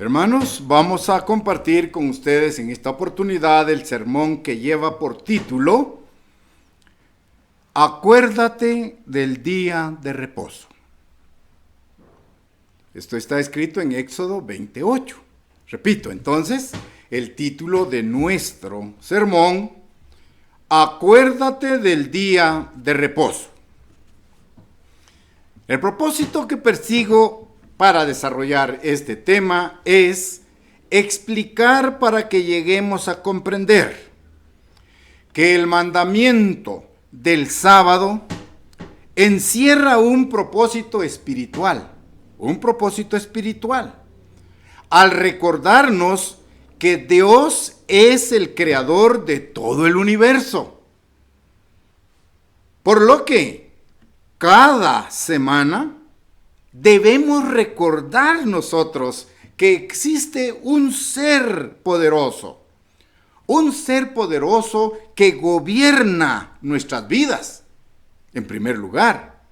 Hermanos, vamos a compartir con ustedes en esta oportunidad el sermón que lleva por título Acuérdate del día de reposo. Esto está escrito en Éxodo 28. Repito, entonces, el título de nuestro sermón, Acuérdate del día de reposo. El propósito que persigo para desarrollar este tema es explicar para que lleguemos a comprender que el mandamiento del sábado encierra un propósito espiritual, al recordarnos que Dios es el creador de todo el universo. Por lo que cada semana debemos recordar nosotros que existe un ser poderoso que gobierna nuestras vidas, en primer lugar,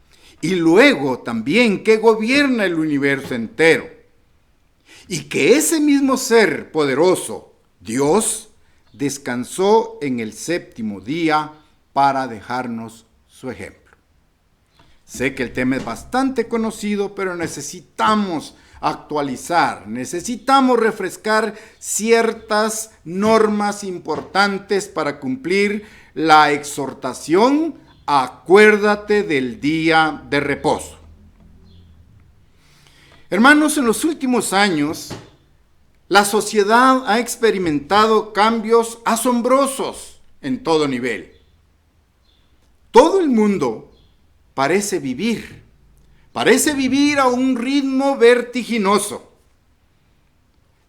y luego también que gobierna el universo entero. Y que ese mismo ser poderoso, Dios, descansó en el séptimo día para dejarnos su ejemplo. Sé que el tema es bastante conocido, pero necesitamos actualizar, necesitamos refrescar ciertas normas importantes para cumplir la exhortación, acuérdate del día de reposo. Hermanos, en los últimos años, la sociedad ha experimentado cambios asombrosos en todo nivel. Todo el mundo parece vivir a un ritmo vertiginoso,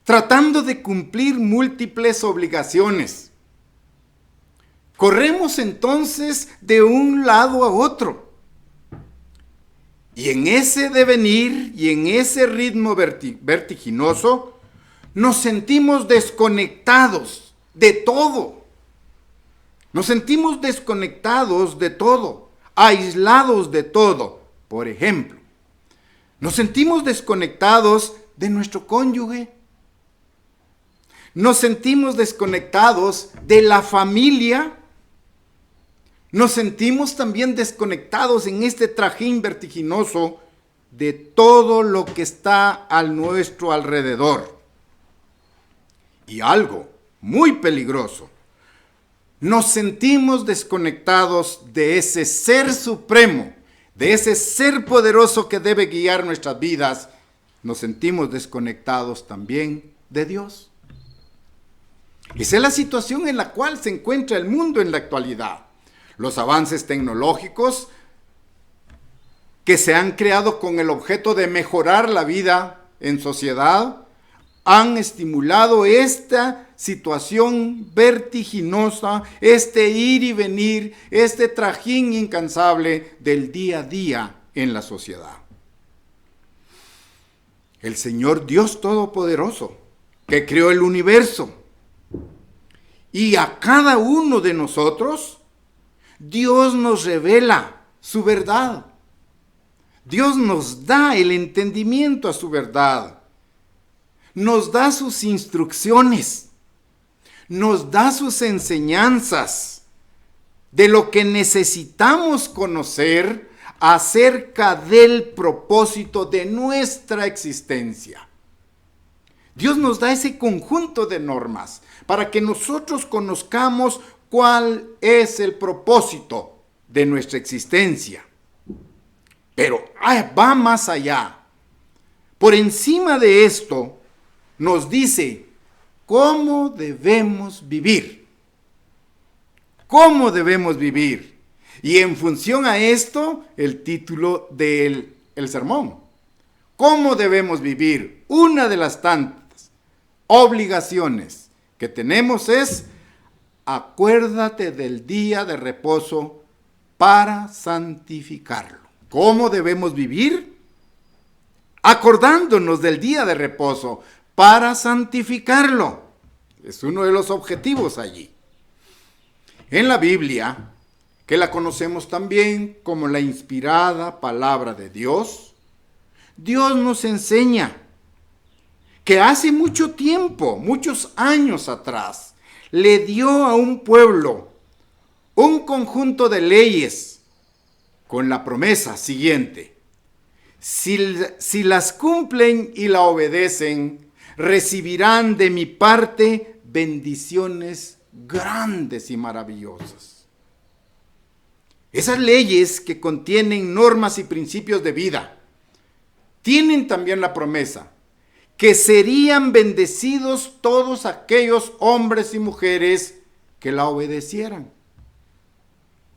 tratando de cumplir múltiples obligaciones. Corremos entonces de un lado a otro. Y en ese devenir y en ese ritmo vertiginoso, nos sentimos desconectados de todo. Aislados de todo. Por ejemplo, nos sentimos desconectados de nuestro cónyuge. Nos sentimos desconectados de la familia. Nos sentimos también desconectados en este trajín vertiginoso de todo lo que está a nuestro alrededor. Y algo muy peligroso, nos sentimos desconectados de ese ser supremo, de ese ser poderoso que debe guiar nuestras vidas. Nos sentimos desconectados también de Dios. Esa es la situación en la cual se encuentra el mundo en la actualidad. Los avances tecnológicos que se han creado con el objeto de mejorar la vida en sociedad han estimulado esta situación vertiginosa, este ir y venir, este trajín incansable del día a día en la sociedad. El Señor Dios Todopoderoso, que creó el universo, y a cada uno de nosotros, Dios nos revela su verdad. Dios nos da el entendimiento a su verdad. Nos da sus instrucciones, nos da sus enseñanzas de lo que necesitamos conocer acerca del propósito de nuestra existencia. Dios nos da ese conjunto de normas para que nosotros conozcamos cuál es el propósito de nuestra existencia. Pero va más allá. Por encima de esto, nos dice cómo debemos vivir. Y en función a esto, el título del sermón. ¿Cómo debemos vivir? Una de las tantas obligaciones que tenemos es acuérdate del día de reposo para santificarlo. ¿Cómo debemos vivir? Acordándonos del día de reposo para santificarlo. Es uno de los objetivos allí. En la Biblia, que la conocemos también como la inspirada palabra de Dios, Dios nos enseña que hace mucho tiempo, muchos años atrás, le dio a un pueblo un conjunto de leyes con la promesa siguiente: si las cumplen y la obedecen, recibirán de mi parte bendiciones grandes y maravillosas. Esas leyes que contienen normas y principios de vida tienen también la promesa que serían bendecidos todos aquellos hombres y mujeres que la obedecieran.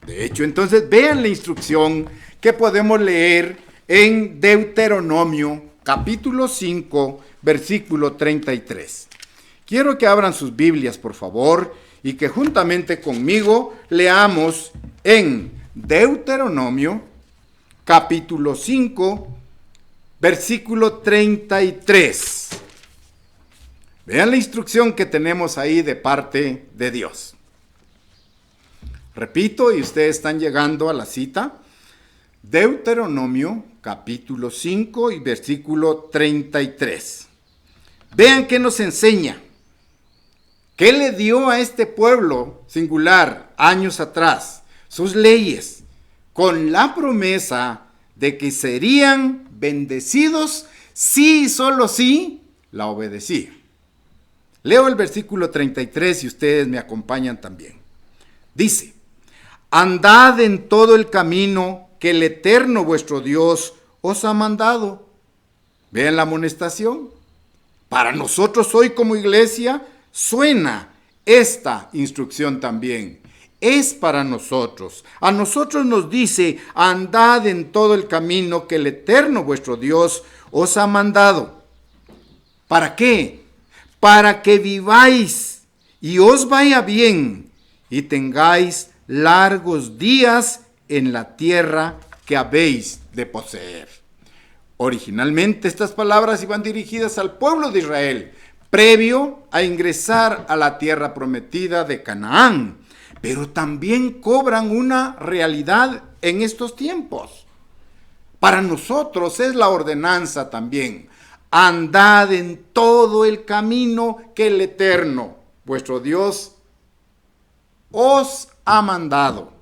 De hecho, entonces vean la instrucción que podemos leer en Deuteronomio capítulo 5, versículo 33. Quiero que abran sus Biblias, por favor, y que juntamente conmigo leamos en Deuteronomio capítulo 5, versículo 33. Vean la instrucción que tenemos ahí de parte de Dios. Repito, y ustedes están llegando a la cita. Deuteronomio capítulo 5 y versículo 33. Vean qué nos enseña. ¿Qué le dio a este pueblo singular años atrás? Sus leyes, con la promesa de que serían bendecidos si y solo si la obedecían. Leo el versículo 33 y ustedes me acompañan también. Dice: andad en todo el camino que el Eterno vuestro Dios os ha mandado. Vean la amonestación. Para nosotros hoy como iglesia suena esta instrucción también. Es para nosotros. A nosotros nos dice: andad en todo el camino que el Eterno vuestro Dios os ha mandado. ¿Para qué? Para que viváis y os vaya bien y tengáis largos días en la tierra que habéis de poseer. Originalmente estas palabras iban dirigidas al pueblo de Israel, previo a ingresar a la tierra prometida de Canaán, pero también cobran una realidad en estos tiempos. Para nosotros es la ordenanza también: andad en todo el camino que el Eterno, vuestro Dios, os ha mandado.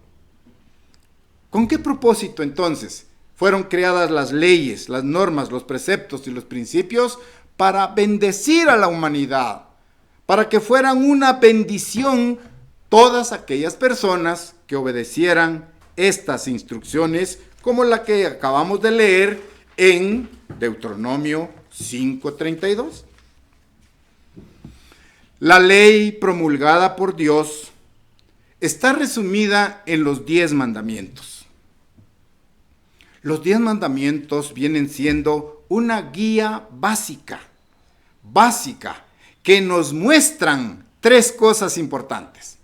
¿Con qué propósito entonces fueron creadas las leyes, las normas, los preceptos y los principios? Para bendecir a la humanidad, para que fueran una bendición todas aquellas personas que obedecieran estas instrucciones, como la que acabamos de leer en Deuteronomio 5:32. La ley promulgada por Dios está resumida en los 10 mandamientos. Los 10 mandamientos vienen siendo una guía básica, que nos muestran 3 cosas importantes.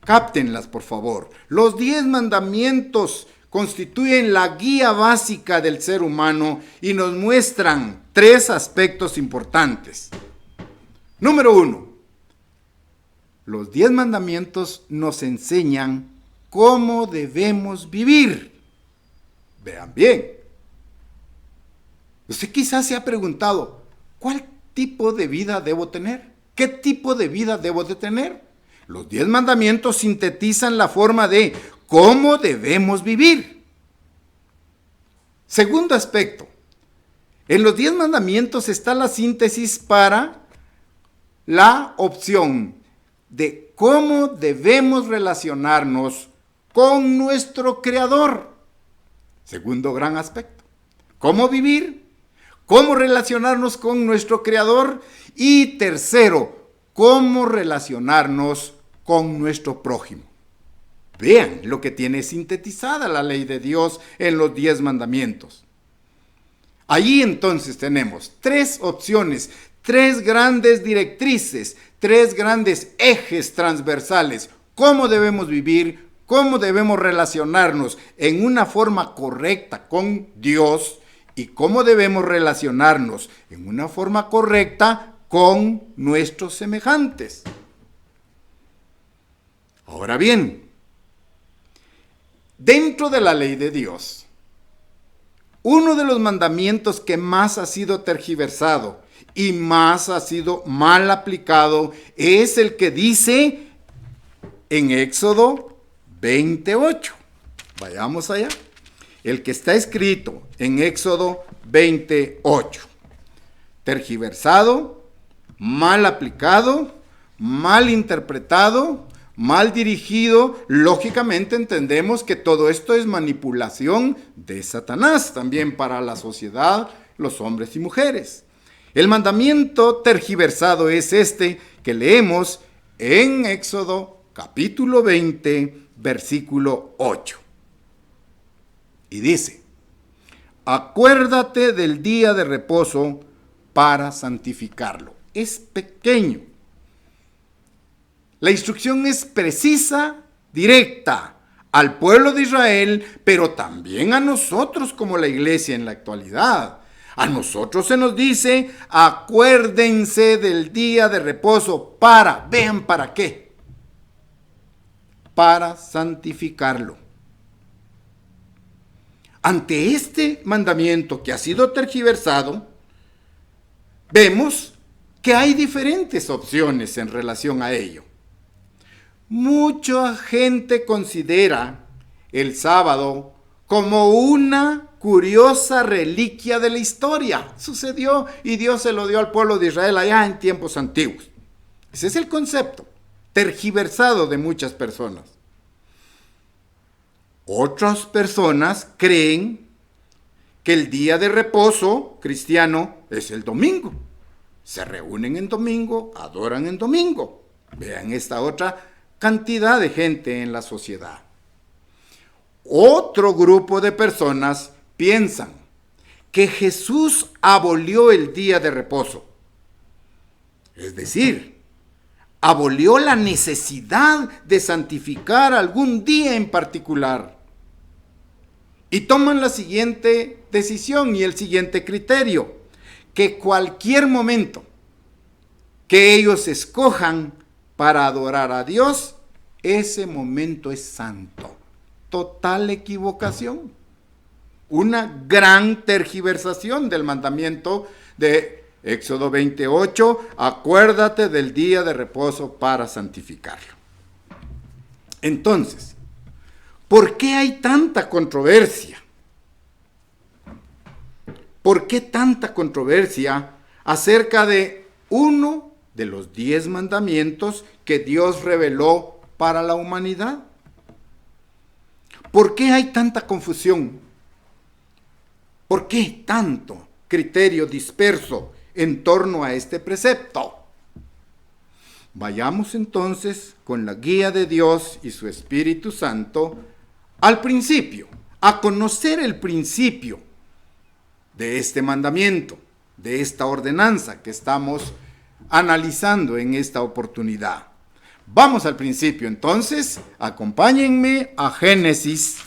Cáptenlas, por favor. Los 10 mandamientos constituyen la guía básica del ser humano y nos muestran 3 aspectos importantes. Número 1. Los 10 mandamientos nos enseñan cómo debemos vivir. Vean bien. Usted quizás se ha preguntado: ¿cuál tipo de vida debo tener? ¿Qué tipo de vida debo de tener? Los 10 mandamientos sintetizan la forma de cómo debemos vivir. Segundo aspecto. En los 10 mandamientos está la síntesis para la opción de cómo debemos relacionarnos con nuestro Creador. Segundo gran aspecto. ¿Cómo vivir? ¿Cómo relacionarnos con nuestro Creador? Y tercero, ¿cómo relacionarnos con nuestro prójimo? Vean lo que tiene sintetizada la ley de Dios en los 10 mandamientos. Allí entonces tenemos 3 opciones, 3 grandes directrices, 3 grandes ejes transversales. ¿Cómo debemos vivir? ¿Cómo debemos relacionarnos en una forma correcta con Dios? ¿Y cómo debemos relacionarnos en una forma correcta con nuestros semejantes? Ahora bien, dentro de la ley de Dios, uno de los mandamientos que más ha sido tergiversado y más ha sido mal aplicado es el que dice en Éxodo 28. Vayamos allá. El que está escrito en Éxodo 28. Tergiversado, mal aplicado, mal interpretado, mal dirigido. Lógicamente entendemos que todo esto es manipulación de Satanás también para la sociedad, los hombres y mujeres. El mandamiento tergiversado es este que leemos en Éxodo capítulo 20, versículo 8. Y dice: acuérdate del día de reposo para santificarlo. Es pequeño. La instrucción es precisa, directa al pueblo de Israel, pero también a nosotros como la iglesia en la actualidad. A nosotros se nos dice: acuérdense del día de reposo para, vean para qué, para santificarlo. Ante este mandamiento que ha sido tergiversado, vemos que hay diferentes opciones en relación a ello. Mucha gente considera el sábado como una curiosa reliquia de la historia. Sucedió y Dios se lo dio al pueblo de Israel allá en tiempos antiguos. Ese es el concepto tergiversado de muchas personas. Otras personas creen que el día de reposo cristiano es el domingo. Se reúnen en domingo, adoran en domingo. Vean esta otra cantidad de gente en la sociedad. Otro grupo de personas piensan que Jesús abolió el día de reposo. Es decir, abolió la necesidad de santificar algún día en particular. Y toman la siguiente decisión y el siguiente criterio: que cualquier momento que ellos escojan para adorar a Dios, ese momento es santo. Total equivocación. Una gran tergiversación del mandamiento de Éxodo 28, acuérdate del día de reposo para santificarlo. Entonces, ¿por qué hay tanta controversia? ¿Por qué tanta controversia acerca de uno de los 10 mandamientos que Dios reveló para la humanidad? ¿Por qué hay tanta confusión? ¿Por qué tanto criterio disperso en torno a este precepto? Vayamos entonces con la guía de Dios y su Espíritu Santo al principio, a conocer el principio de este mandamiento, de esta ordenanza que estamos analizando en esta oportunidad. Vamos al principio entonces, acompáñenme a Génesis.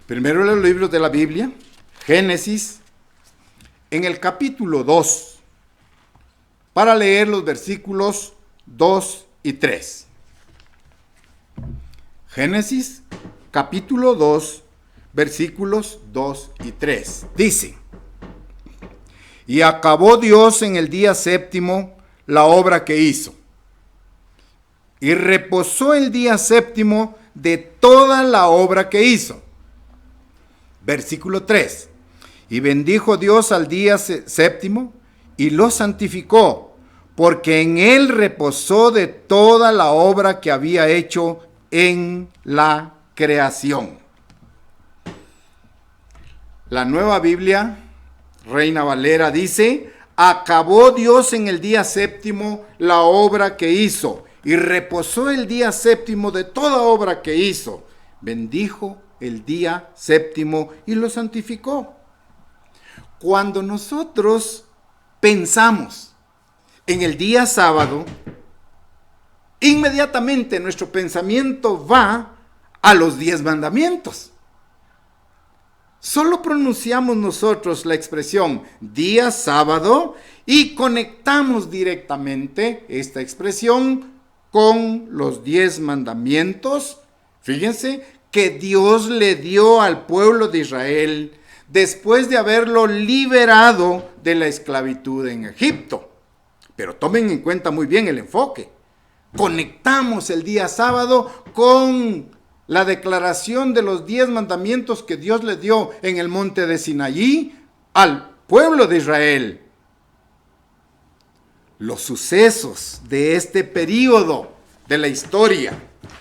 Primero los libros de la Biblia, Génesis, en el capítulo 2, para leer los versículos 2 y 3. Génesis, capítulo 2, versículos 2 y 3. Dice: y acabó Dios en el día séptimo la obra que hizo, y reposó el día séptimo de toda la obra que hizo. Versículo 3. Y bendijo Dios al día séptimo y lo santificó, porque en él reposó de toda la obra que había hecho en la creación. La Nueva Biblia, Reina Valera, dice: acabó Dios en el día séptimo la obra que hizo, y reposó el día séptimo de toda obra que hizo. Bendijo el día séptimo y lo santificó. Cuando nosotros pensamos en el día sábado, inmediatamente nuestro pensamiento va a los 10 mandamientos. Solo pronunciamos nosotros la expresión día sábado y conectamos directamente esta expresión con los 10 mandamientos. Fíjense que Dios le dio al pueblo de Israel después de haberlo liberado de la esclavitud en Egipto. Pero tomen en cuenta muy bien el enfoque. Conectamos el día sábado con la declaración de los 10 mandamientos que Dios le dio en el monte de Sinaí al pueblo de Israel. Los sucesos de este periodo de la historia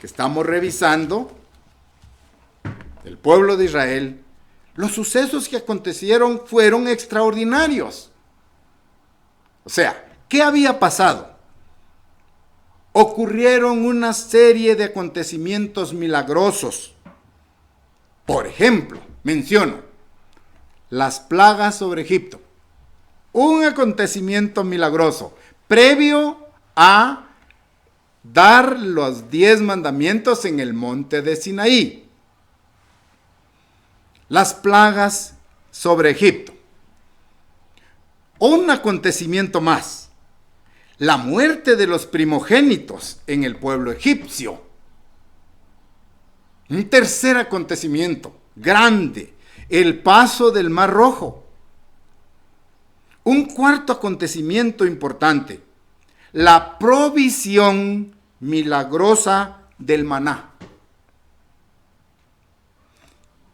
que estamos revisando, del pueblo de Israel, los sucesos que acontecieron fueron extraordinarios. O sea, ¿qué había pasado? Ocurrieron una serie de acontecimientos milagrosos. Por ejemplo, menciono las plagas sobre Egipto. Un acontecimiento milagroso previo a dar los 10 mandamientos en el monte de Sinaí. Las plagas sobre Egipto. Un acontecimiento más. La muerte de los primogénitos en el pueblo egipcio. Un tercer acontecimiento grande, el paso del Mar Rojo. Un cuarto acontecimiento importante, la provisión milagrosa del maná.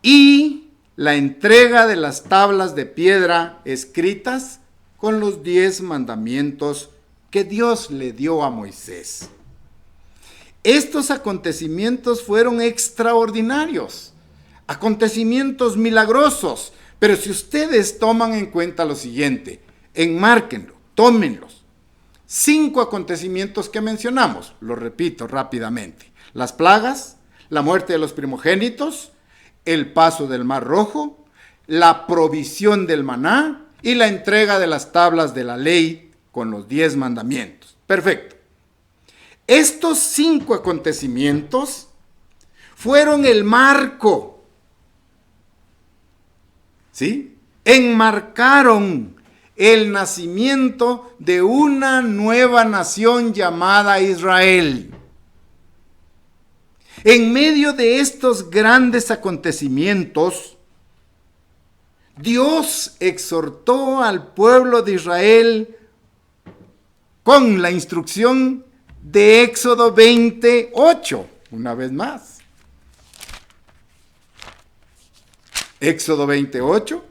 Y la entrega de las tablas de piedra escritas con los 10 mandamientos que Dios le dio a Moisés. Estos acontecimientos fueron extraordinarios, acontecimientos milagrosos, pero si ustedes toman en cuenta lo siguiente, enmárquenlo, tómenlos. 5 acontecimientos que mencionamos, lo repito rápidamente: las plagas, la muerte de los primogénitos, el paso del Mar Rojo, la provisión del maná y la entrega de las tablas de la ley con los 10 mandamientos. Perfecto. Estos 5 acontecimientos fueron el marco, ¿sí? Enmarcaron el nacimiento de una nueva nación llamada Israel. En medio de estos grandes acontecimientos, Dios exhortó al pueblo de Israel con la instrucción de Éxodo 28, una vez más. Éxodo 28,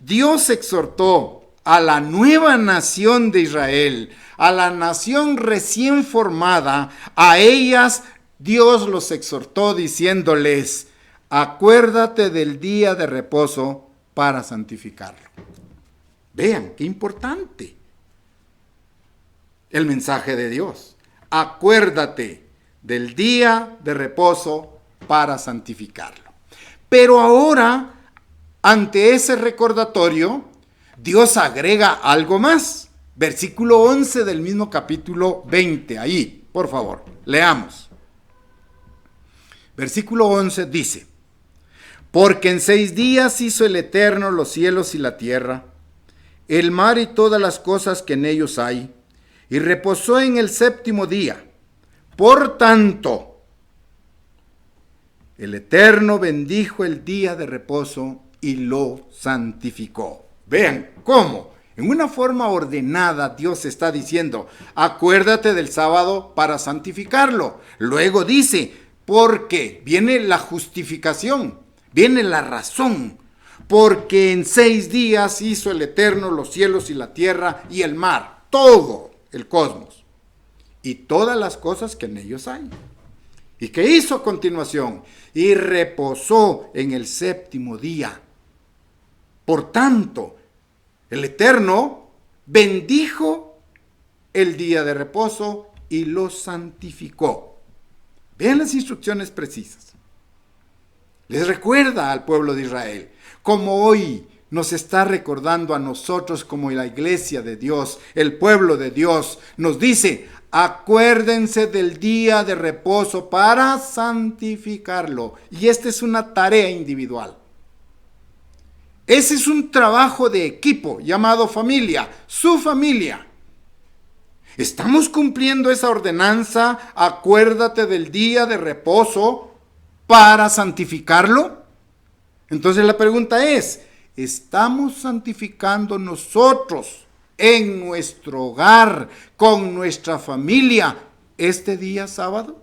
Dios exhortó a la nueva nación de Israel, a la nación recién formada, a ellas Dios los exhortó diciéndoles: acuérdate del día de reposo para santificarlo. Vean, qué importante el mensaje de Dios. Acuérdate del día de reposo para santificarlo. Pero ahora, ante ese recordatorio, Dios agrega algo más. Versículo 11 del mismo capítulo 20. Ahí, por favor, leamos. Versículo 11 dice: porque en 6 días hizo el Eterno los cielos y la tierra, el mar y todas las cosas que en ellos hay, y reposó en el 7º día. Por tanto, el Eterno bendijo el día de reposo y lo santificó. Vean cómo, en una forma ordenada, Dios está diciendo: acuérdate del sábado para santificarlo. Luego dice, porque viene la justificación, viene la razón. Porque en 6 días hizo el Eterno los cielos y la tierra y el mar, todo el cosmos, y todas las cosas que en ellos hay. ¿Y qué hizo a continuación? Y reposó en el 7º día. Por tanto, el Eterno bendijo el día de reposo y lo santificó. Vean las instrucciones precisas. Les recuerda al pueblo de Israel, como hoy nos está recordando a nosotros como la iglesia de Dios, el pueblo de Dios. Nos dice: acuérdense del día de reposo para santificarlo. Y esta es una tarea individual. Ese es un trabajo de equipo llamado familia, su familia. ¿Estamos cumpliendo esa ordenanza? Acuérdate del día de reposo para santificarlo. Entonces la pregunta es, ¿estamos santificando nosotros en nuestro hogar, con nuestra familia, este día sábado?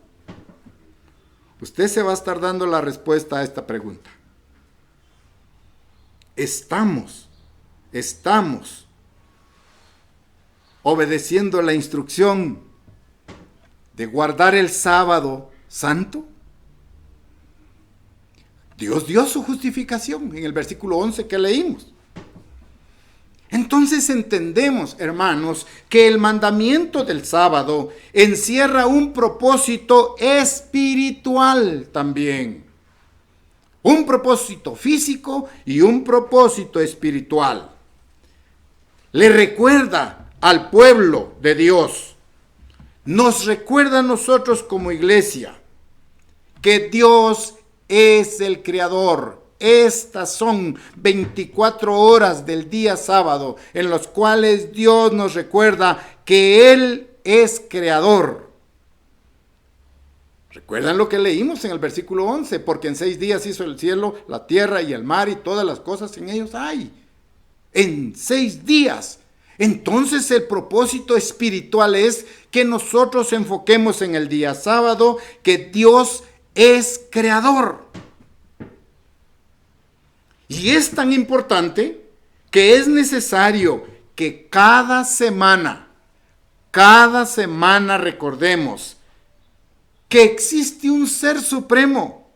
Usted se va a estar dando la respuesta a esta pregunta. Estamos obedeciendo la instrucción de guardar el sábado santo. Dios dio su justificación en el versículo 11 que leímos. Entonces entendemos, hermanos, que el mandamiento del sábado encierra un propósito espiritual también. Un propósito físico y un propósito espiritual. Le recuerda al pueblo de Dios, nos recuerda a nosotros como iglesia, que Dios es el creador. Estas son 24 horas del día sábado en los cuales Dios nos recuerda que Él es creador. ¿Recuerdan lo que leímos en el versículo 11? Porque en 6 días hizo el cielo, la tierra y el mar y todas las cosas en ellos hay. En 6 días. Entonces el propósito espiritual es que nosotros enfoquemos en el día sábado que Dios es creador. Y es tan importante que es necesario que cada semana recordemos que existe un ser supremo,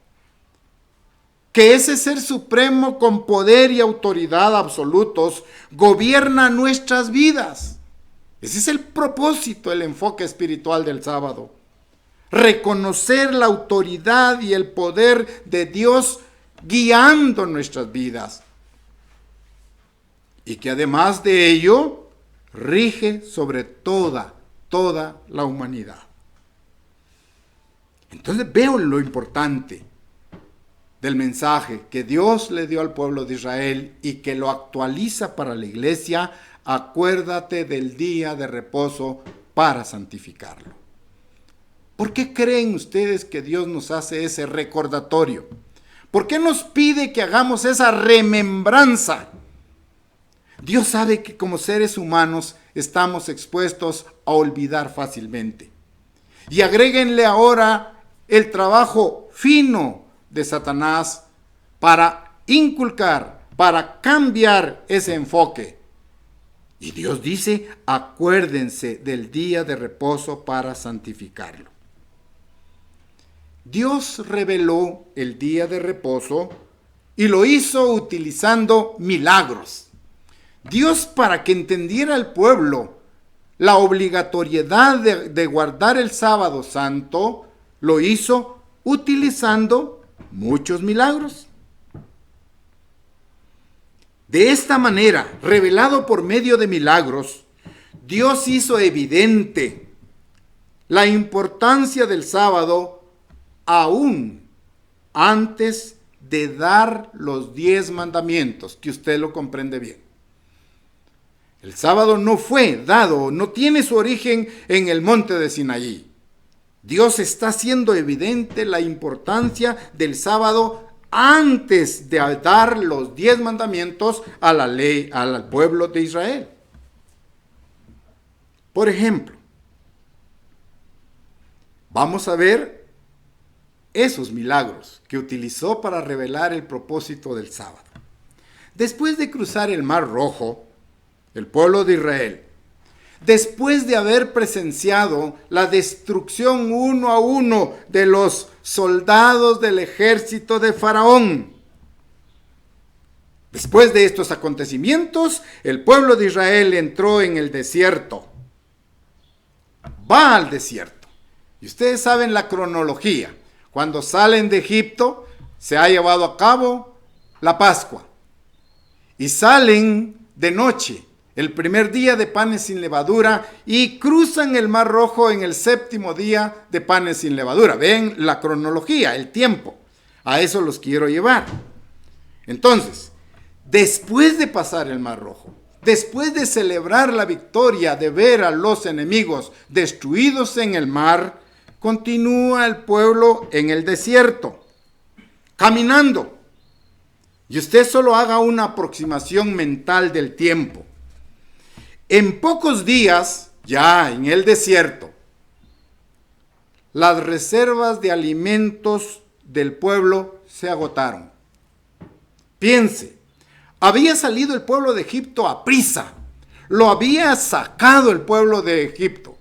que ese ser supremo con poder y autoridad absolutos gobierna nuestras vidas. Ese es el propósito, el enfoque espiritual del sábado. Reconocer la autoridad y el poder de Dios guiando nuestras vidas. Y que además de ello, rige sobre toda la humanidad. Entonces veo lo importante del mensaje que Dios le dio al pueblo de Israel y que lo actualiza para la iglesia. Acuérdate del día de reposo para santificarlo. ¿Por qué creen ustedes que Dios nos hace ese recordatorio? ¿Por qué nos pide que hagamos esa remembranza? Dios sabe que como seres humanos estamos expuestos a olvidar fácilmente. Y agréguenle ahora el trabajo fino de Satanás para inculcar, para cambiar ese enfoque. Y Dios dice, acuérdense del día de reposo para santificarlo. Dios reveló el día de reposo y lo hizo utilizando milagros. Dios, para que entendiera el pueblo la obligatoriedad de guardar el sábado santo, lo hizo utilizando muchos milagros. De esta manera, revelado por medio de milagros, Dios hizo evidente la importancia del sábado aún antes de dar los 10 mandamientos, que usted lo comprende bien. El sábado no fue dado, no tiene su origen en el monte de Sinaí. Dios está haciendo evidente la importancia del sábado antes de dar los 10 mandamientos a la ley, al pueblo de Israel. Por ejemplo, vamos a ver esos milagros que utilizó para revelar el propósito del sábado. Después de cruzar el Mar Rojo, el pueblo de Israel, después de haber presenciado la destrucción uno a uno de los soldados del ejército de Faraón, después de estos acontecimientos, el pueblo de Israel entró en el desierto. Va al desierto. Y ustedes saben la cronología. Cuando salen de Egipto, se ha llevado a cabo la Pascua. Y salen de noche, el primer día de panes sin levadura, y cruzan el Mar Rojo en el 7º día de panes sin levadura. Ven la cronología, el tiempo. A eso los quiero llevar. Entonces, después de pasar el Mar Rojo, después de celebrar la victoria, de ver a los enemigos destruidos en el mar, continúa el pueblo en el desierto, caminando. Y usted solo haga una aproximación mental del tiempo. En pocos días, ya en el desierto, las reservas de alimentos del pueblo se agotaron. Piense, había salido el pueblo de Egipto a prisa. Lo había sacado el pueblo de Egipto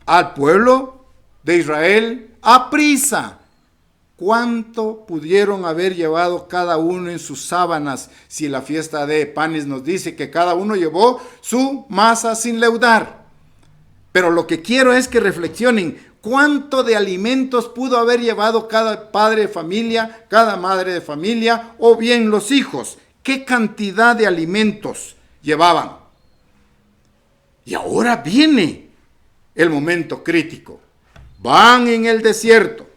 al pueblo de Israel a prisa. ¿Cuánto pudieron haber llevado cada uno en sus sábanas? Si la fiesta de panes nos dice que cada uno llevó su masa sin leudar. Pero lo que quiero es que reflexionen. ¿Cuánto de alimentos pudo haber llevado cada padre de familia, cada madre de familia o bien los hijos? ¿Qué cantidad de alimentos llevaban? Y ahora viene el momento crítico. Van en el desierto.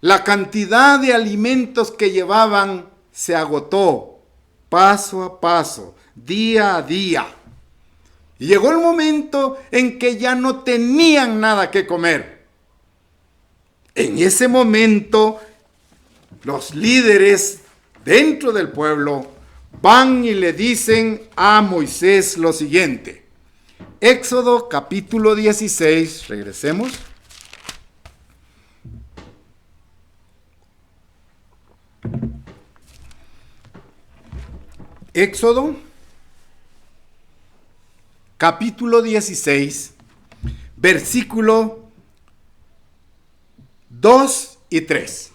La cantidad de alimentos que llevaban se agotó paso a paso, día a día. Y llegó el momento en que ya no tenían nada que comer. En ese momento, los líderes dentro del pueblo van y le dicen a Moisés lo siguiente. Éxodo capítulo 16, regresemos. Éxodo capítulo 16, versículo 2 y 3.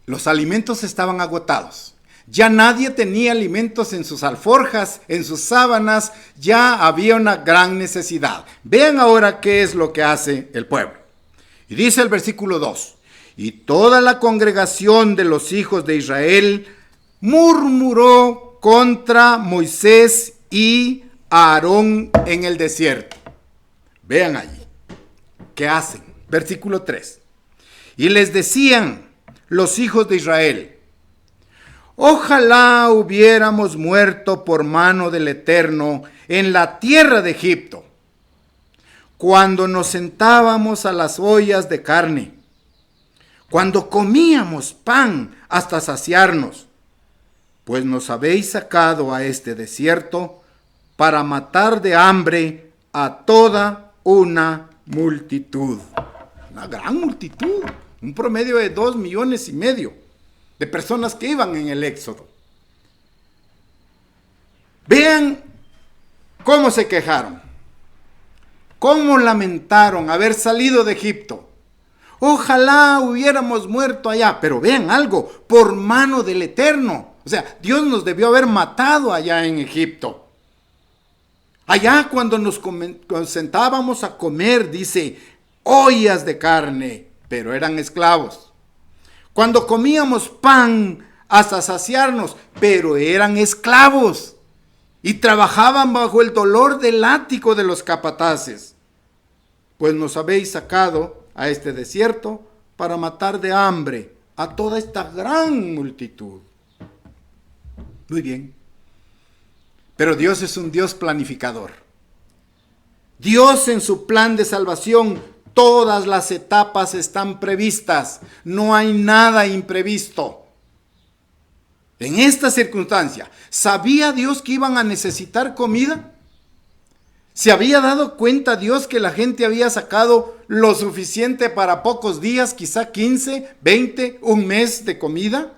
Los alimentos estaban agotados. Ya nadie tenía alimentos en sus alforjas, en sus sábanas. Ya había una gran necesidad. Vean ahora qué es lo que hace el pueblo. Y dice el versículo 2. Y toda la congregación de los hijos de Israel murmuró contra Moisés y Aarón en el desierto. Vean allí. ¿Qué hacen? Versículo 3. Y les decían los hijos de Israel: ojalá hubiéramos muerto por mano del Eterno en la tierra de Egipto, cuando nos sentábamos a las ollas de carne, cuando comíamos pan hasta saciarnos, pues nos habéis sacado a este desierto para matar de hambre a toda una multitud. Una gran multitud, un promedio de 2,5 millones de personas que iban en el Éxodo. Vean cómo se quejaron, cómo lamentaron haber salido de Egipto. Ojalá hubiéramos muerto allá, pero vean algo, por mano del Eterno. O sea, Dios nos debió haber matado allá en Egipto. Allá cuando nos sentábamos a comer, dice, ollas de carne, pero eran esclavos. Cuando comíamos pan hasta saciarnos, pero eran esclavos. Y trabajaban bajo el dolor del látigo de los capataces. Pues nos habéis sacado a este desierto para matar de hambre a toda esta gran multitud. Muy bien. Pero Dios es un Dios planificador. Dios en su plan de salvación, todas las etapas están previstas. No hay nada imprevisto. En esta circunstancia, ¿sabía Dios que iban a necesitar comida? ¿Se había dado cuenta Dios que la gente había sacado lo suficiente para pocos días, quizá 15, 20, un mes de comida?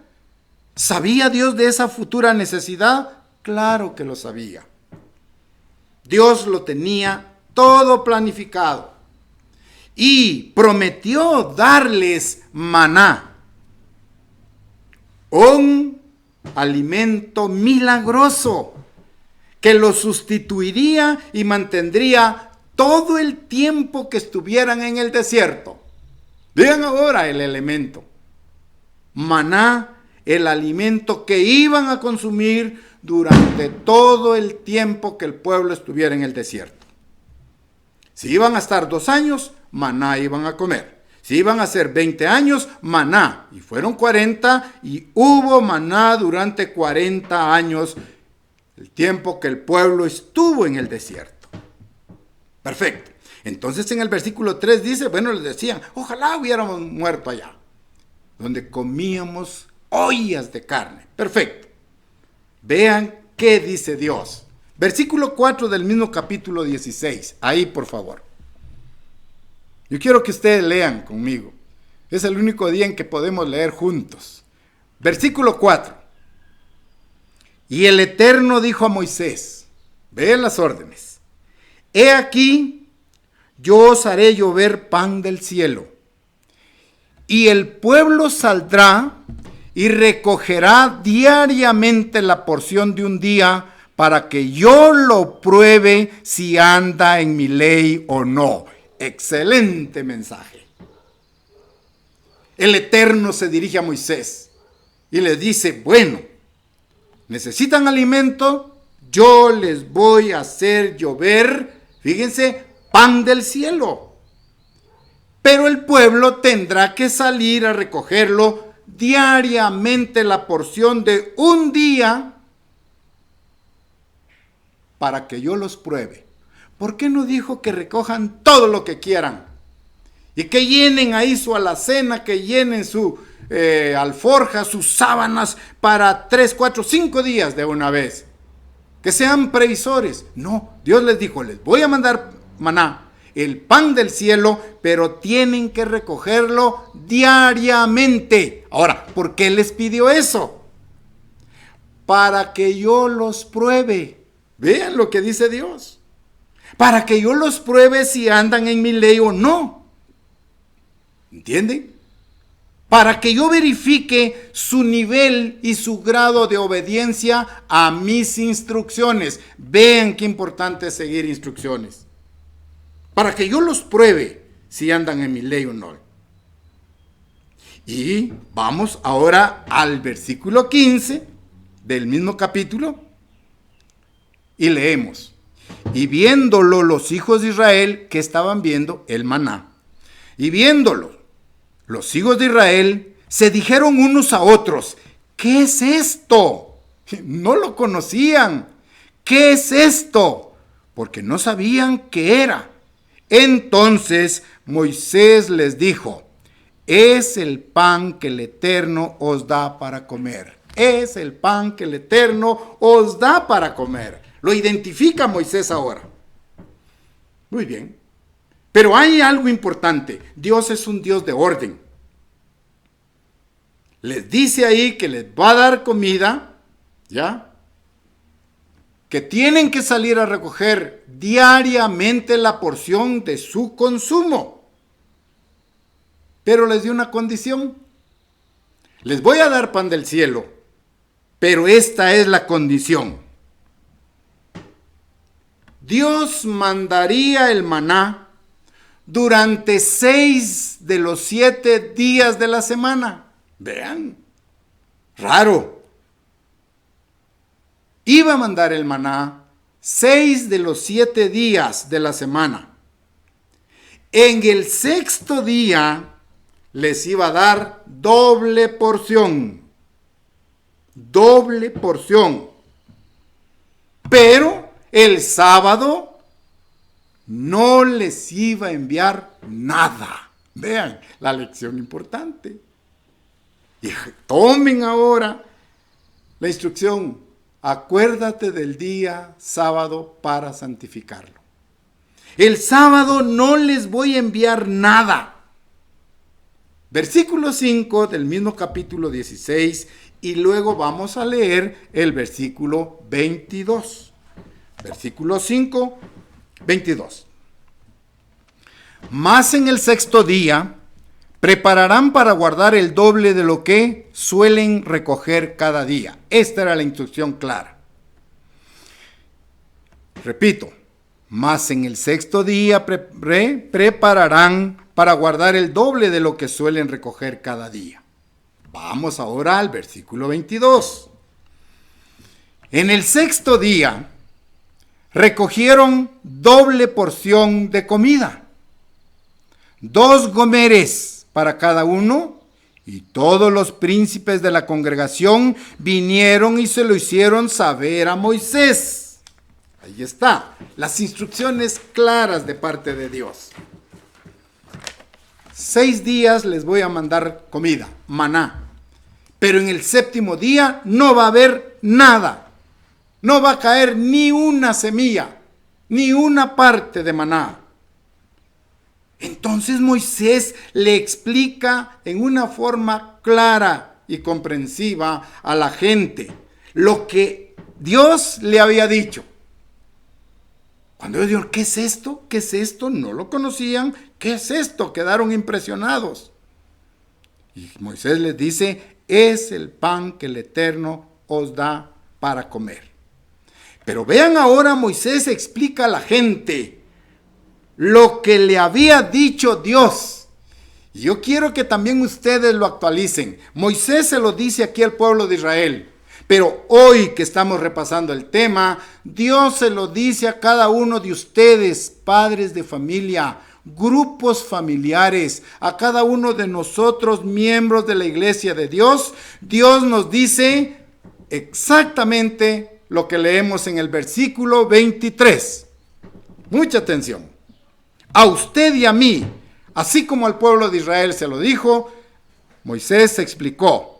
¿Sabía Dios de esa futura necesidad? Claro que lo sabía. Dios lo tenía todo planificado y prometió darles maná, un alimento milagroso que lo sustituiría y mantendría todo el tiempo que estuvieran en el desierto. Vean ahora el elemento. Maná, el alimento que iban a consumir durante todo el tiempo que el pueblo estuviera en el desierto. Si iban a estar 2 años, maná iban a comer. Si iban a ser 20 años, maná. Y fueron 40 y hubo maná durante 40 años, el tiempo que el pueblo estuvo en el desierto. Perfecto. Entonces en el versículo 3 dice, bueno, les decían, ojalá hubiéramos muerto allá. donde comíamos ollas de carne. Perfecto. Vean qué dice Dios. Versículo 4 del mismo capítulo 16. Ahí, por favor. Yo quiero que ustedes lean conmigo. Es el único día en que podemos leer juntos. Versículo 4. Y el Eterno dijo a Moisés, vean las órdenes. He aquí, yo os haré llover pan del cielo, y el pueblo saldrá y recogerá diariamente la porción de un día para que yo lo pruebe si anda en mi ley o no. Excelente mensaje. El Eterno se dirige a Moisés y le dice, bueno, necesitan alimento, yo les voy a hacer llover, fíjense, pan del cielo. Pero el pueblo tendrá que salir a recogerlo diariamente, la porción de un día, para que yo los pruebe. ¿Por qué no dijo que recojan todo lo que quieran? Y que llenen ahí su alacena, que llenen su alforja, sus sábanas para 3, 4, 5 días de una vez. Que sean previsores. No, Dios les dijo, les voy a mandar maná, el pan del cielo, pero tienen que recogerlo diariamente. Ahora, ¿por qué les pidió eso? Para que yo los pruebe. Vean lo que dice Dios. Para que yo los pruebe si andan en mi ley o no. ¿Entienden? Para que yo verifique su nivel y su grado de obediencia a mis instrucciones. Vean qué importante es seguir instrucciones. Para que yo los pruebe si andan en mi ley o no. Y vamos ahora al versículo 15 del mismo capítulo y leemos. Y viéndolo los hijos de Israel, que estaban viendo el maná, y viéndolo los hijos de Israel se dijeron unos a otros, ¿qué es esto? No lo conocían. ¿Qué es esto? Porque no sabían qué era. Entonces Moisés les dijo, es el pan que el Eterno os da para comer. Es el pan que el Eterno os da para comer. Lo identifica Moisés ahora. Muy bien. Pero hay algo importante. Dios es un Dios de orden. Les dice ahí que les va a dar comida, ¿ya? Que tienen que salir a recoger diariamente la porción de su consumo. Pero les dio una condición. Les voy a dar pan del cielo, pero esta es la condición. Dios mandaría el maná durante 6 de los 7 días de la semana. Vean, raro. Iba a mandar el maná 6 de los 7 días de la semana. En el 6º día les iba a dar doble porción. Doble porción. Pero el sábado no les iba a enviar nada. Vean la lección importante. Y tomen ahora la instrucción. Acuérdate del día sábado para santificarlo. El sábado no les voy a enviar nada. Versículo 5 del mismo capítulo 16 y luego vamos a leer el versículo 22. Versículo 5, 22. Mas en el 6º día prepararán para guardar el doble de lo que suelen recoger cada día. Esta era la instrucción clara. Repito, mas en el 6º día prepararán para guardar el doble de lo que suelen recoger cada día. Vamos ahora al versículo 22. En el 6º día recogieron doble porción de comida, 2 gomeres para cada uno, y todos los príncipes de la congregación vinieron y se lo hicieron saber a Moisés. Ahí está, las instrucciones claras de parte de Dios. 6 días les voy a mandar comida, maná. Pero en el 7º día no va a haber nada. No va a caer ni una semilla, ni una parte de maná. Entonces Moisés le explica en una forma clara y comprensiva a la gente lo que Dios le había dicho. Cuando ellos dijeron, ¿qué es esto? ¿Qué es esto? No lo conocían. ¿Qué es esto? Quedaron impresionados. Y Moisés les dice, es el pan que el Eterno os da para comer. Pero vean ahora, Moisés explica a la gente lo que le había dicho Dios. Y yo quiero que también ustedes lo actualicen. Moisés se lo dice aquí al pueblo de Israel. Pero hoy que estamos repasando el tema, Dios se lo dice a cada uno de ustedes, padres de familia, grupos familiares, a cada uno de nosotros, miembros de la iglesia de Dios. Dios nos dice exactamente lo que leemos en el versículo 23. Mucha atención. A usted y a mí, así como al pueblo de Israel se lo dijo, Moisés explicó.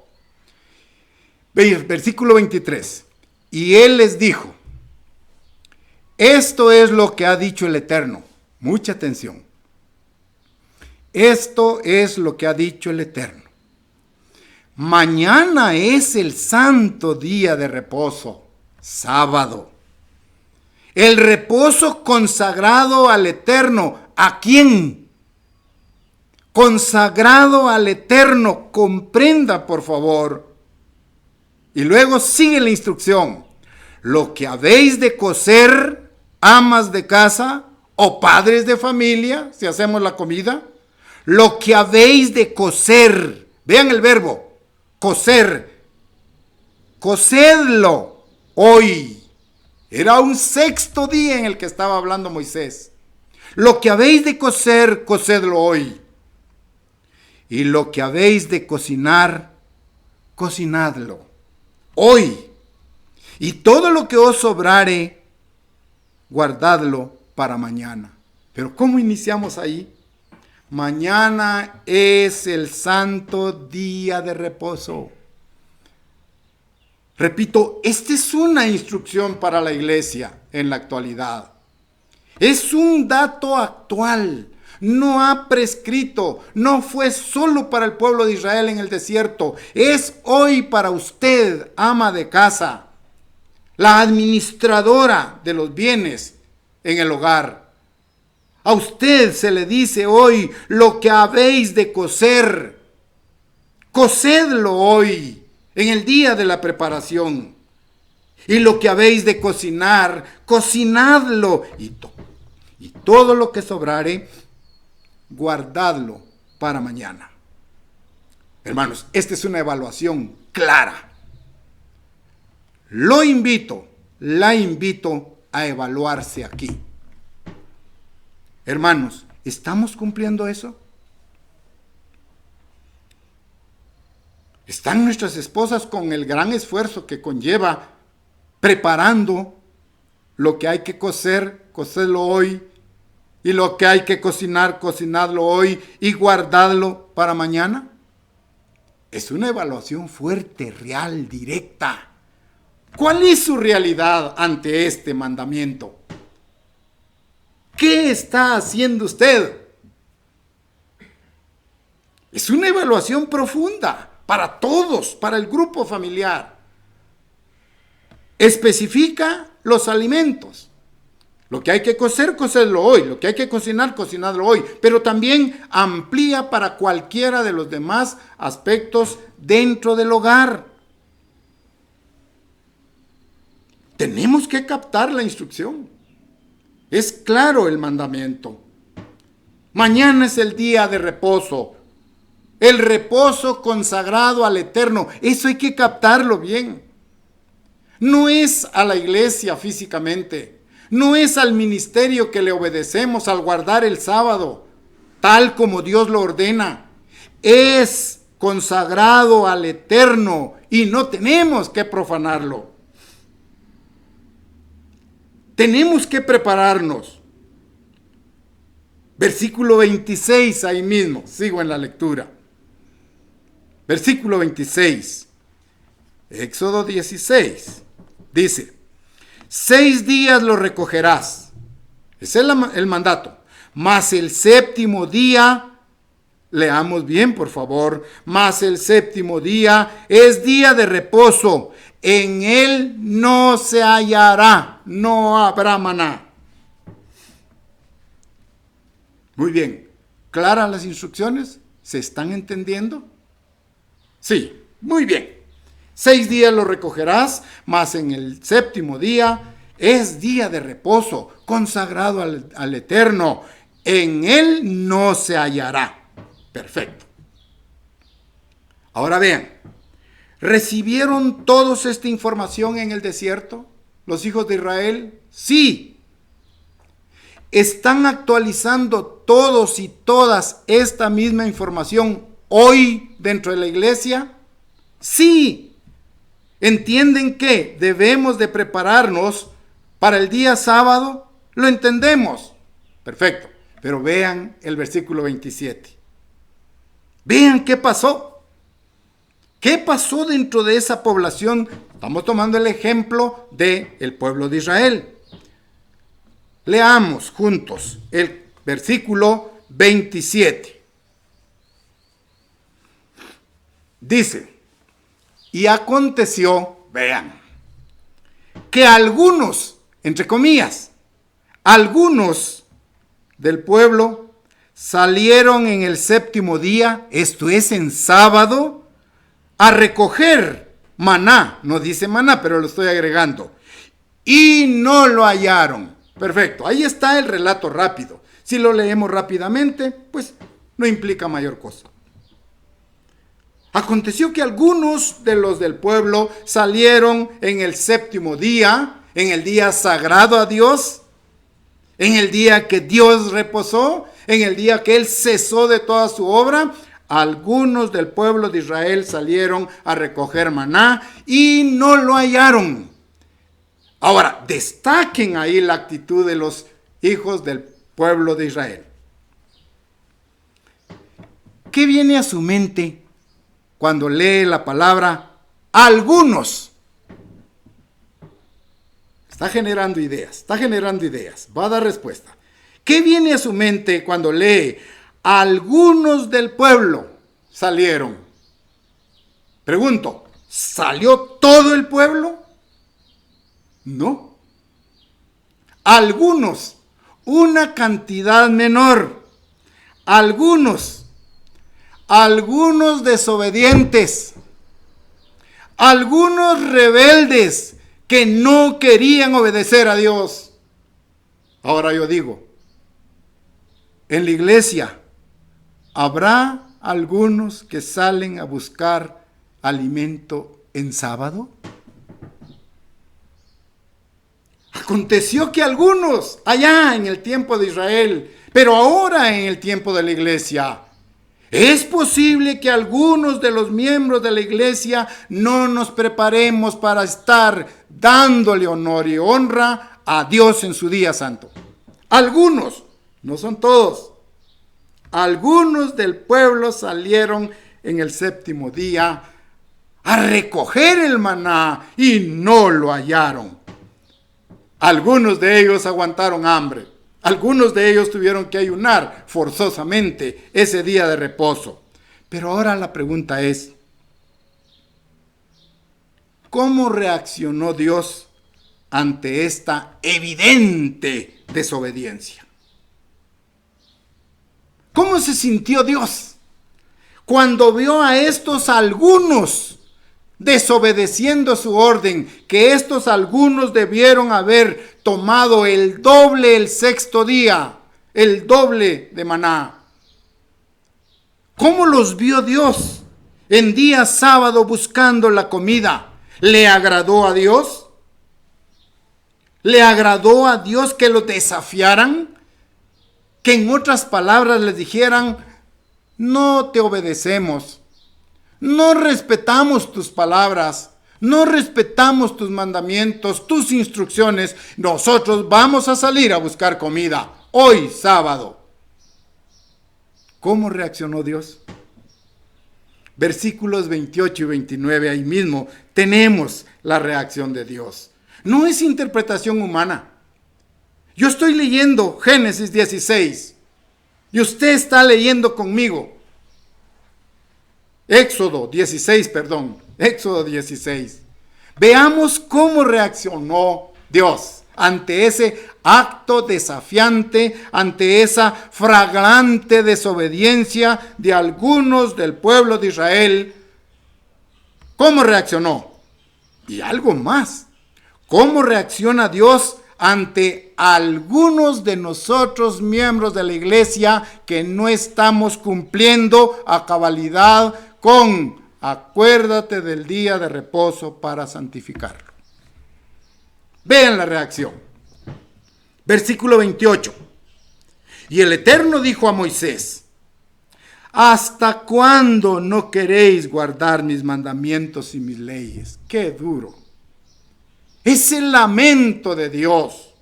Versículo 23. Y él les dijo, esto es lo que ha dicho el Eterno. Mucha atención. Esto es lo que ha dicho el Eterno. Mañana es el santo día de reposo, sábado. El reposo consagrado al Eterno. ¿A quién? Consagrado al Eterno. Comprenda, por favor. Y luego sigue la instrucción. Lo que habéis de cocer, amas de casa o padres de familia, si hacemos la comida. Lo que habéis de cocer. Vean el verbo. Cocer. Cocedlo hoy. Era un 6º día en el que estaba hablando Moisés. Lo que habéis de cocer, cocedlo hoy. Y lo que habéis de cocinar, cocinadlo hoy. Y todo lo que os sobrare, guardadlo para mañana. Pero ¿cómo iniciamos ahí? Mañana es el santo día de reposo. Repito, esta es una instrucción para la iglesia en la actualidad. Es un dato actual. No ha prescrito, no fue solo para el pueblo de Israel en el desierto, es hoy para usted, ama de casa, la administradora de los bienes en el hogar. A usted se le dice hoy lo que habéis de cocer, cocedlo hoy, en el día de la preparación. Y lo que habéis de cocinar, cocinadlo, y todo lo que sobrare, guardadlo para mañana. Hermanos, esta es una evaluación clara. La invito a evaluarse aquí. Hermanos, ¿estamos cumpliendo eso? ¿Están nuestras esposas con el gran esfuerzo que conlleva preparando lo que hay que cocer, cocerlo hoy? Y lo que hay que cocinar, cocinadlo hoy y guardadlo para mañana. Es una evaluación fuerte, real, directa. ¿Cuál es su realidad ante este mandamiento? ¿Qué está haciendo usted? Es una evaluación profunda para todos, para el grupo familiar. Especifica los alimentos. Lo que hay que cocer, cocerlo hoy. Lo que hay que cocinar, cocinarlo hoy. Pero también amplía para cualquiera de los demás aspectos dentro del hogar. Tenemos que captar la instrucción. Es claro el mandamiento. Mañana es el día de reposo. El reposo consagrado al Eterno. Eso hay que captarlo bien. No es a la iglesia físicamente. No es al ministerio que le obedecemos al guardar el sábado, tal como Dios lo ordena. Es consagrado al Eterno y no tenemos que profanarlo. Tenemos que prepararnos. Versículo 26, ahí mismo, sigo en la lectura. Versículo 26, Éxodo 16, dice: 6 días lo recogerás, ese es el mandato, mas el séptimo día, leamos bien por favor, mas el séptimo día es día de reposo, en él no se hallará, no habrá maná. Muy bien, ¿claras las instrucciones? ¿Se están entendiendo? Sí, muy bien. 6 días lo recogerás, mas en el séptimo día es día de reposo, consagrado al Eterno. En él no se hallará. Perfecto. Ahora vean, ¿recibieron todos esta información en el desierto, los hijos de Israel? Sí. ¿Están actualizando todos y todas esta misma información hoy dentro de la iglesia? Sí. ¿Entienden que debemos de prepararnos para el día sábado? Lo entendemos. Perfecto. Pero vean el versículo 27. Vean qué pasó. ¿Qué pasó dentro de esa población? Estamos tomando el ejemplo del pueblo de Israel. Leamos juntos el versículo 27. Dice: y aconteció, vean, que algunos, entre comillas, algunos del pueblo salieron en el séptimo día, esto es en sábado, a recoger maná. No dice maná, pero lo estoy agregando. Y no lo hallaron. Perfecto, ahí está el relato rápido. Si lo leemos rápidamente, pues no implica mayor cosa. Aconteció que algunos de los del pueblo salieron en el séptimo día, en el día sagrado a Dios, en el día que Dios reposó, en el día que Él cesó de toda su obra. Algunos del pueblo de Israel salieron a recoger maná y no lo hallaron. Ahora, destaquen ahí la actitud de los hijos del pueblo de Israel. ¿Qué viene a su mente cuando lee la palabra algunos? Está generando ideas. Va a dar respuesta. ¿Qué viene a su mente cuando lee algunos del pueblo salieron? Pregunto, ¿salió todo el pueblo? No. Algunos, una cantidad menor. Algunos desobedientes. Algunos rebeldes que no querían obedecer a Dios. Ahora yo digo, en la iglesia ¿habrá algunos que salen a buscar alimento en sábado? Aconteció que algunos allá en el tiempo de Israel, pero ahora en el tiempo de la iglesia, es posible que algunos de los miembros de la iglesia no nos preparemos para estar dándole honor y honra a Dios en su día santo. Algunos, no son todos. Algunos del pueblo salieron en el séptimo día a recoger el maná y no lo hallaron. Algunos de ellos aguantaron hambre. Algunos de ellos tuvieron que ayunar forzosamente ese día de reposo. Pero ahora la pregunta es, ¿cómo reaccionó Dios ante esta evidente desobediencia? ¿Cómo se sintió Dios cuando vio a estos algunos desobedeciendo su orden, que estos algunos debieron haber tomado el doble el sexto día, el doble de maná? ¿Cómo los vio Dios en día sábado buscando la comida? ¿Le agradó a Dios? ¿Le agradó a Dios que los desafiaran? Que en otras palabras les dijeran, no te obedecemos. No respetamos tus palabras, no respetamos tus mandamientos, tus instrucciones. Nosotros vamos a salir a buscar comida hoy sábado. ¿Cómo reaccionó Dios? Versículos 28 y 29, ahí mismo tenemos la reacción de Dios. No es interpretación humana. Yo estoy leyendo Génesis 16 y usted está leyendo conmigo Éxodo 16. Veamos cómo reaccionó Dios ante ese acto desafiante, ante esa flagrante desobediencia de algunos del pueblo de Israel. ¿Cómo reaccionó? Y algo más. ¿Cómo reacciona Dios ante algunos de nosotros, miembros de la iglesia, que no estamos cumpliendo a cabalidad con acuérdate del día de reposo para santificarlo? Vean la reacción. Versículo 28. Y el Eterno dijo a Moisés: ¿hasta cuándo no queréis guardar mis mandamientos y mis leyes? ¡Qué duro! Es el lamento de Dios.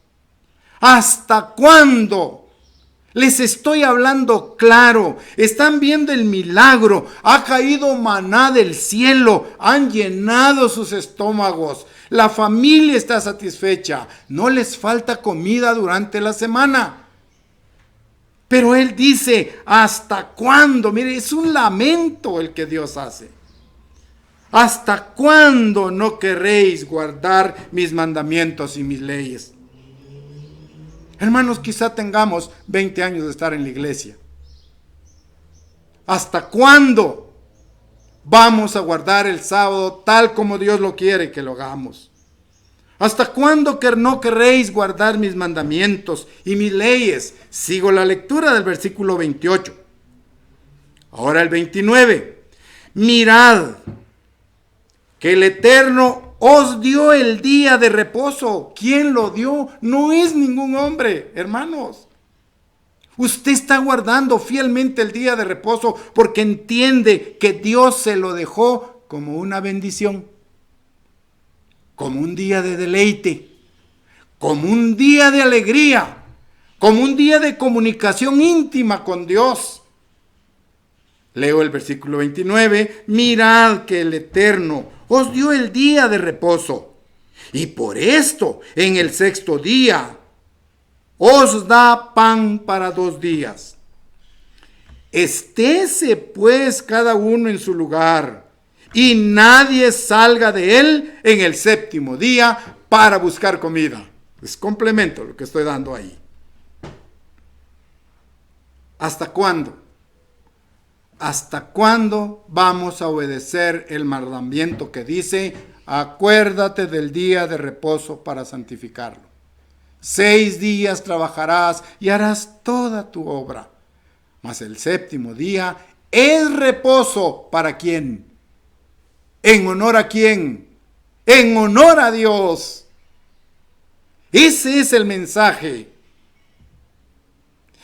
¿Hasta cuándo? Les estoy hablando claro. Están viendo el milagro. Ha caído maná del cielo. Han llenado sus estómagos. La familia está satisfecha. No les falta comida durante la semana. Pero Él dice, ¿hasta cuándo? Mire, es un lamento el que Dios hace. ¿Hasta cuándo no queréis guardar mis mandamientos y mis leyes? Hermanos, quizá tengamos 20 años de estar en la iglesia. ¿Hasta cuándo vamos a guardar el sábado tal como Dios lo quiere que lo hagamos? ¿Hasta cuándo no queréis guardar mis mandamientos y mis leyes? Sigo la lectura del versículo 28. Ahora el 29. Mirad que el Eterno os dio el día de reposo. ¿Quién lo dio? No es ningún hombre, hermanos. Usted está guardando fielmente el día de reposo porque entiende que Dios se lo dejó como una bendición, como un día de deleite, como un día de alegría, como un día de comunicación íntima con Dios. Leo el versículo 29. Mirad que el Eterno os dio el día de reposo, y por esto en el sexto día os da pan para 2 días. Estése pues cada uno en su lugar, y nadie salga de él en el séptimo día para buscar comida. Es complemento lo que estoy dando ahí. ¿Hasta cuándo? ¿Hasta cuándo vamos a obedecer el mandamiento que dice, acuérdate del día de reposo para santificarlo? 6 días trabajarás y harás toda tu obra, mas el séptimo día es reposo. ¿Para quién? ¿En honor a quién? En honor a Dios. Ese es el mensaje.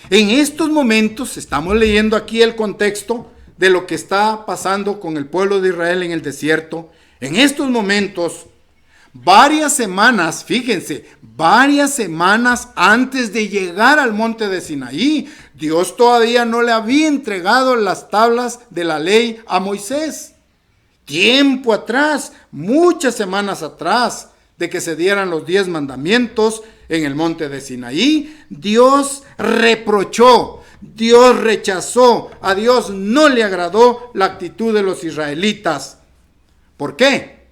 En estos momentos, estamos leyendo aquí el contexto de lo que está pasando con el pueblo de Israel en el desierto. En estos momentos, varias semanas, fíjense, varias semanas antes de llegar al monte de Sinaí, Dios todavía no le había entregado las tablas de la ley a Moisés. Tiempo atrás, muchas semanas atrás de que se dieran los 10 mandamientos en el monte de Sinaí, Dios reprochó, Dios rechazó, a Dios no le agradó la actitud de los israelitas. ¿Por qué?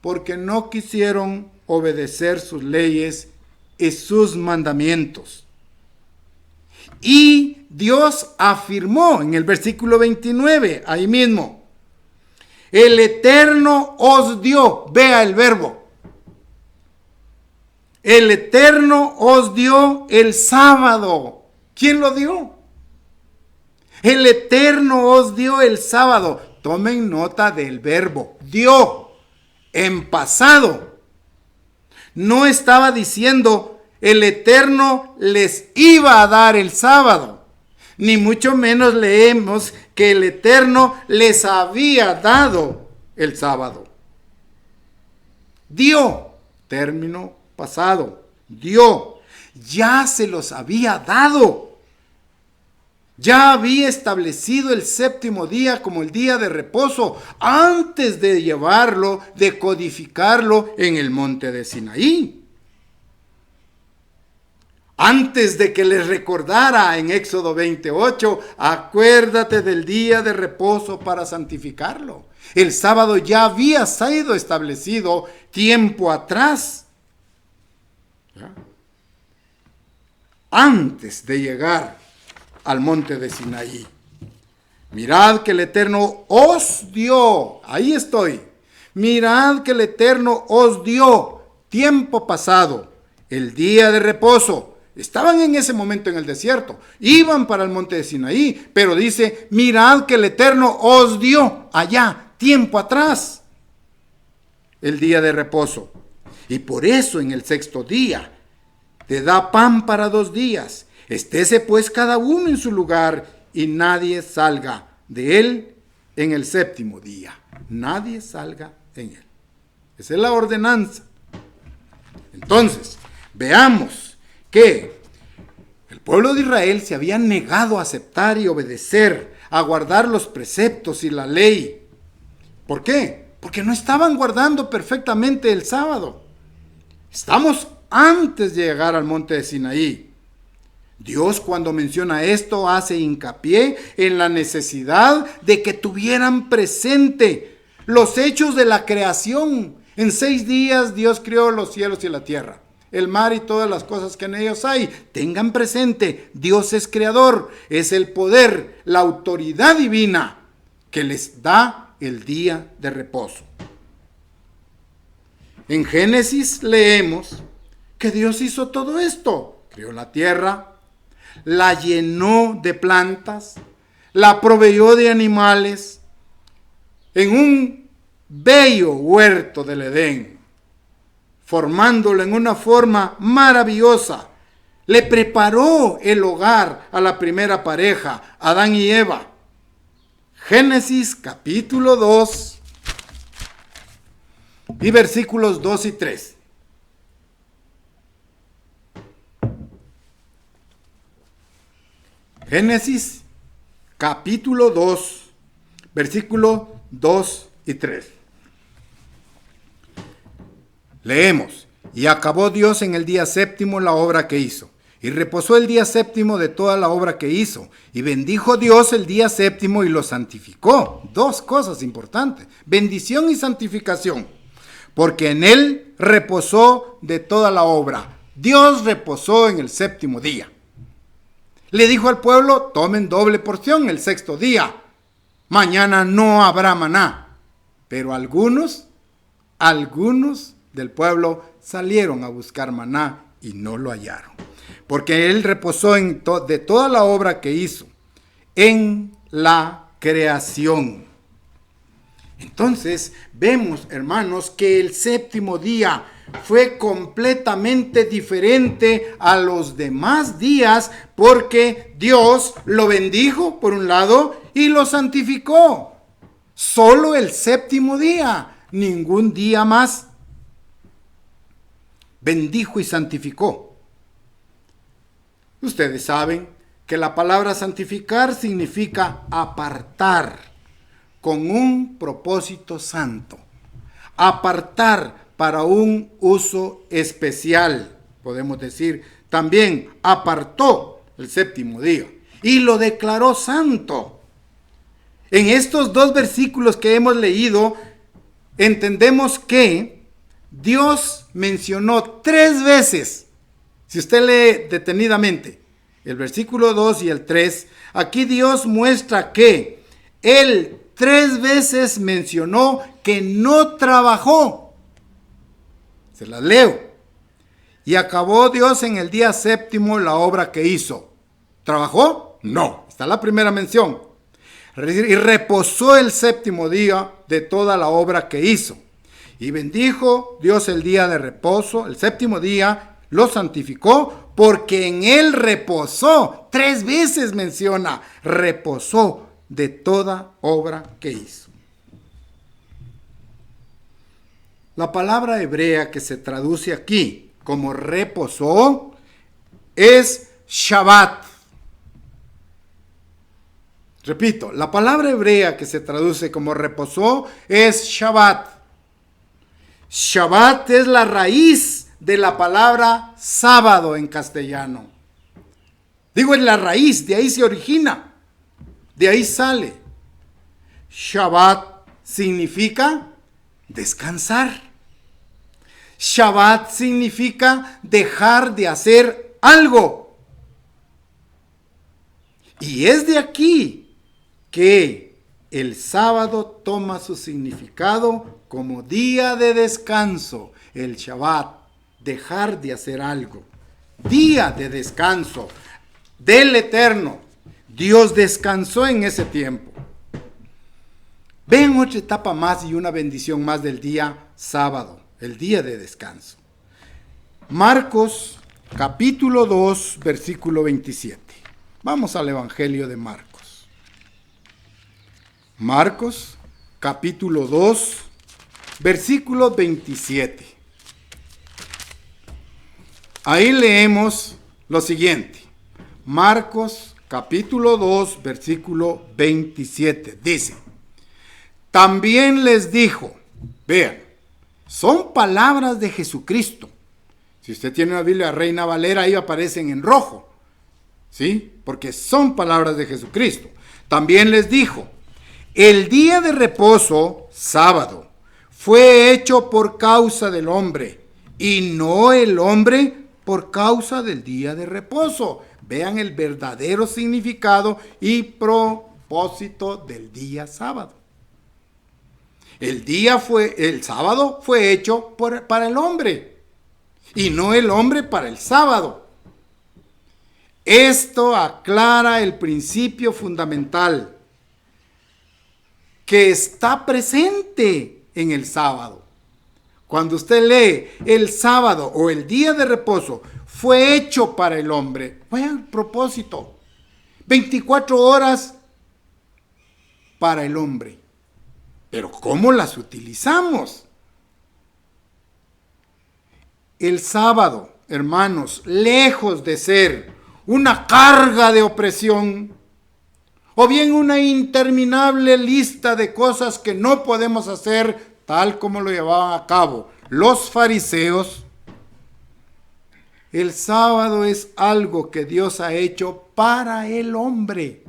Porque no quisieron obedecer sus leyes y sus mandamientos. Y Dios afirmó en el versículo 29, ahí mismo, el Eterno os dio, vea el verbo, el Eterno os dio el sábado. ¿Quién lo dio? El Eterno os dio el sábado. Tomen nota del verbo, dio, en pasado. No estaba diciendo el Eterno les iba a dar el sábado, ni mucho menos leemos que el Eterno les había dado el sábado. Dio, término pasado, dio, ya se los había dado. ya había establecido el séptimo día como el día de reposo antes de llevarlo, de codificarlo en el monte de Sinaí. Antes de que les recordara en Éxodo 28, acuérdate del día de reposo para santificarlo. El sábado ya había sido establecido tiempo atrás. ¿Ya? Antes de llegar al monte de Sinaí. Mirad que el Eterno os dio, ahí estoy. Mirad que el Eterno os dio tiempo pasado, el día de reposo. Estaban en ese momento en el desierto, iban para el monte de Sinaí, pero dice, mirad que el Eterno os dio allá, tiempo atrás, el día de reposo. Y por eso en el sexto día te da pan para 2 días. Estése pues cada uno en su lugar y nadie salga de él en el séptimo día. Nadie salga en él. Esa es la ordenanza. Entonces, veamos que el pueblo de Israel se había negado a aceptar y obedecer, a guardar los preceptos y la ley. ¿Por qué? Porque no estaban guardando perfectamente el sábado. Estamos antes de llegar al monte de Sinaí. Dios, cuando menciona esto, hace hincapié en la necesidad de que tuvieran presente los hechos de la creación. En 6 días Dios creó los cielos y la tierra, el mar y todas las cosas que en ellos hay. Tengan presente, Dios es creador, es el poder, la autoridad divina que les da el día de reposo. En Génesis leemos que Dios hizo todo esto. Creó la tierra, la llenó de plantas, la proveyó de animales en un bello huerto del Edén, formándolo en una forma maravillosa. Le preparó el hogar a la primera pareja, Adán y Eva. Génesis capítulo 2 y versículos 2 y 3. Génesis capítulo 2, versículo 2 y 3. Leemos, y acabó Dios en el día séptimo la obra que hizo, y reposó el día séptimo de toda la obra que hizo, y bendijo Dios el día séptimo y lo santificó. 2 cosas importantes, bendición y santificación, porque en él reposó de toda la obra. Dios reposó en el séptimo día. Le dijo al pueblo, tomen doble porción el sexto día, mañana no habrá maná. Pero algunos del pueblo salieron a buscar maná y no lo hallaron, porque él reposó de toda la obra que hizo en la creación. Entonces vemos, hermanos, que el séptimo día fue completamente diferente a los demás días, porque Dios lo bendijo por un lado y lo santificó. Solo el séptimo día, ningún día más. Bendijo y santificó. Ustedes saben que la palabra santificar significa apartar con un propósito santo. Apartar para un uso especial. Podemos decir, también apartó el séptimo día y lo declaró santo. En estos 2 versículos que hemos leído, entendemos que Dios mencionó 3 veces, si usted lee detenidamente el versículo 2 y el 3, aquí Dios muestra que Él 3 veces mencionó que no trabajó. Se las leo. Y acabó Dios en el día séptimo la obra que hizo. ¿Trabajó? No. Está la primera mención. Y reposó el séptimo día de toda la obra que hizo. Y bendijo Dios el día de reposo, el séptimo día, lo santificó, porque en él reposó. 3 veces menciona, reposó de toda obra que hizo. La palabra hebrea que se traduce aquí como reposó es Shabbat. Repito, la palabra hebrea que se traduce como reposó es Shabbat. Shabbat es la raíz de la palabra sábado en castellano. Digo, es la raíz, de ahí se origina, de ahí sale. Shabbat significa descansar. Shabbat significa dejar de hacer algo. Y es de aquí que el sábado toma su significado como día de descanso. El Shabbat, dejar de hacer algo. Día de descanso del Eterno. Dios descansó en ese tiempo. Ven otra etapa más y una bendición más del día sábado, el día de descanso. Marcos capítulo 2, versículo 27. Vamos al Evangelio de Marcos. Marcos capítulo 2, versículo 27. Ahí leemos lo siguiente. Marcos capítulo 2, versículo 27. Dice: también les dijo, vean, son palabras de Jesucristo. Si usted tiene una Biblia Reina Valera, ahí aparecen en rojo, ¿sí? Porque son palabras de Jesucristo. También les dijo, el día de reposo, sábado, fue hecho por causa del hombre, y no el hombre por causa del día de reposo. Vean el verdadero significado y propósito del día sábado. El sábado fue hecho para el hombre y no el hombre para el sábado. Esto aclara el principio fundamental que está presente en el sábado. Cuando usted lee el sábado o el día de reposo fue hecho para el hombre, vaya al propósito, 24 horas para el hombre. Pero ¿cómo las utilizamos? El sábado, hermanos, lejos de ser una carga de opresión o bien una interminable lista de cosas que no podemos hacer tal como lo llevaban a cabo los fariseos, el sábado es algo que Dios ha hecho para el hombre.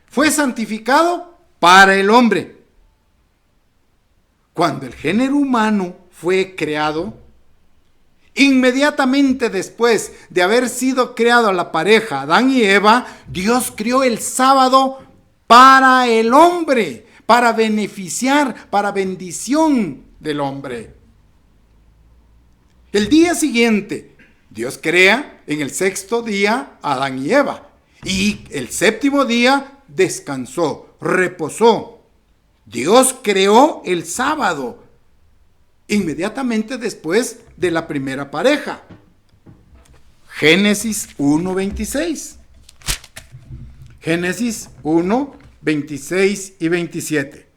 Fue santificado para el hombre. Cuando el género humano fue creado, inmediatamente después de haber sido creado la pareja Adán y Eva, Dios creó el sábado para el hombre, para beneficiar, para bendición del hombre. El día siguiente, Dios crea en el sexto día a Adán y Eva, y el séptimo día descansó, reposó. Dios creó el sábado inmediatamente después de la primera pareja. Génesis 1:26. Génesis 1:26 y 27.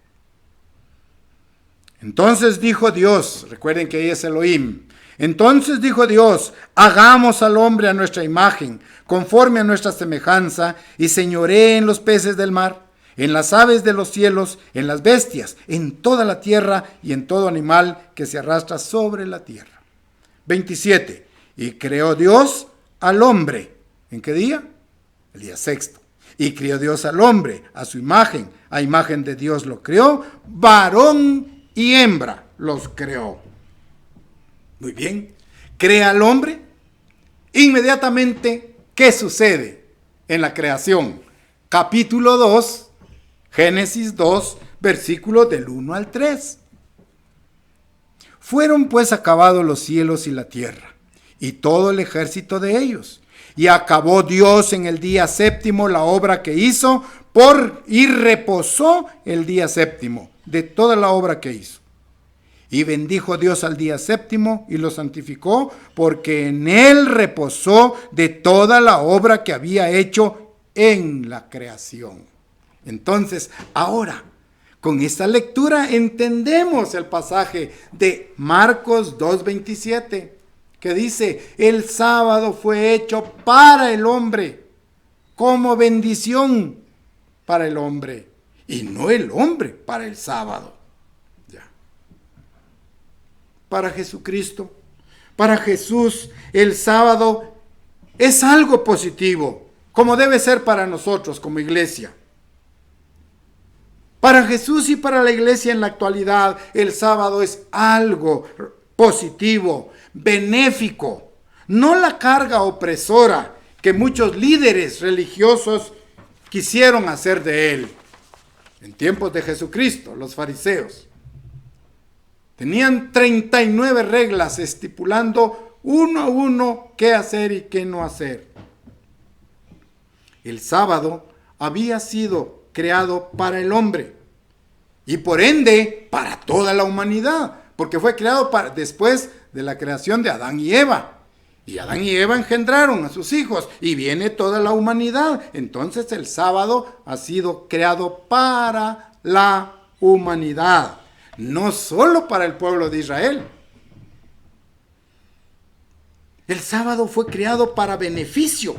Entonces dijo Dios, recuerden que ahí es Elohim. Entonces dijo Dios, hagamos al hombre a nuestra imagen, conforme a nuestra semejanza, y señoree en los peces del mar, en las aves de los cielos, en las bestias, en toda la tierra y en todo animal que se arrastra sobre la tierra. 27. Y creó Dios al hombre. ¿En qué día? El día sexto. Y creó Dios al hombre a su imagen. A imagen de Dios lo creó. Varón y hembra los creó. Muy bien. Crea al hombre. Inmediatamente, ¿qué sucede en la creación? Capítulo 2. Génesis 2, versículos del 1 al 3. Fueron pues acabados los cielos y la tierra, y todo el ejército de ellos. Y acabó Dios en el día séptimo la obra que hizo, y reposó el día séptimo de toda la obra que hizo. Y bendijo Dios al día séptimo y lo santificó, porque en él reposó de toda la obra que había hecho en la creación. Entonces, ahora, con esta lectura entendemos el pasaje de Marcos 2:27, que dice, el sábado fue hecho para el hombre como bendición para el hombre y no el hombre para el sábado. Ya. Para Jesucristo, para Jesús, el sábado es algo positivo, como debe ser para nosotros como iglesia. Para Jesús y para la iglesia en la actualidad, el sábado es algo positivo, benéfico, no la carga opresora que muchos líderes religiosos quisieron hacer de él. En tiempos de Jesucristo, los fariseos tenían 39 reglas estipulando uno a uno qué hacer y qué no hacer. El sábado había sido creado para el hombre y por ende para toda la humanidad, porque fue creado después de la creación de Adán y Eva. Y Adán y Eva engendraron a sus hijos y viene toda la humanidad. Entonces el sábado ha sido creado para la humanidad, no solo para el pueblo de Israel. El sábado fue creado para beneficio,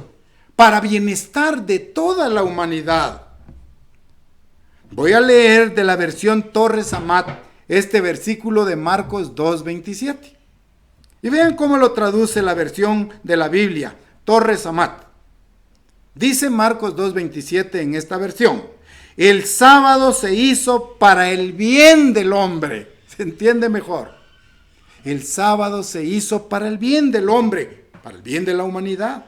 para bienestar de toda la humanidad. Voy a leer de la versión Torres Amat este versículo de Marcos 2:27. Y vean cómo lo traduce la versión de la Biblia, Torres Amat. Dice Marcos 2:27 en esta versión: el sábado se hizo para el bien del hombre. ¿Se entiende mejor? El sábado se hizo para el bien del hombre, para el bien de la humanidad.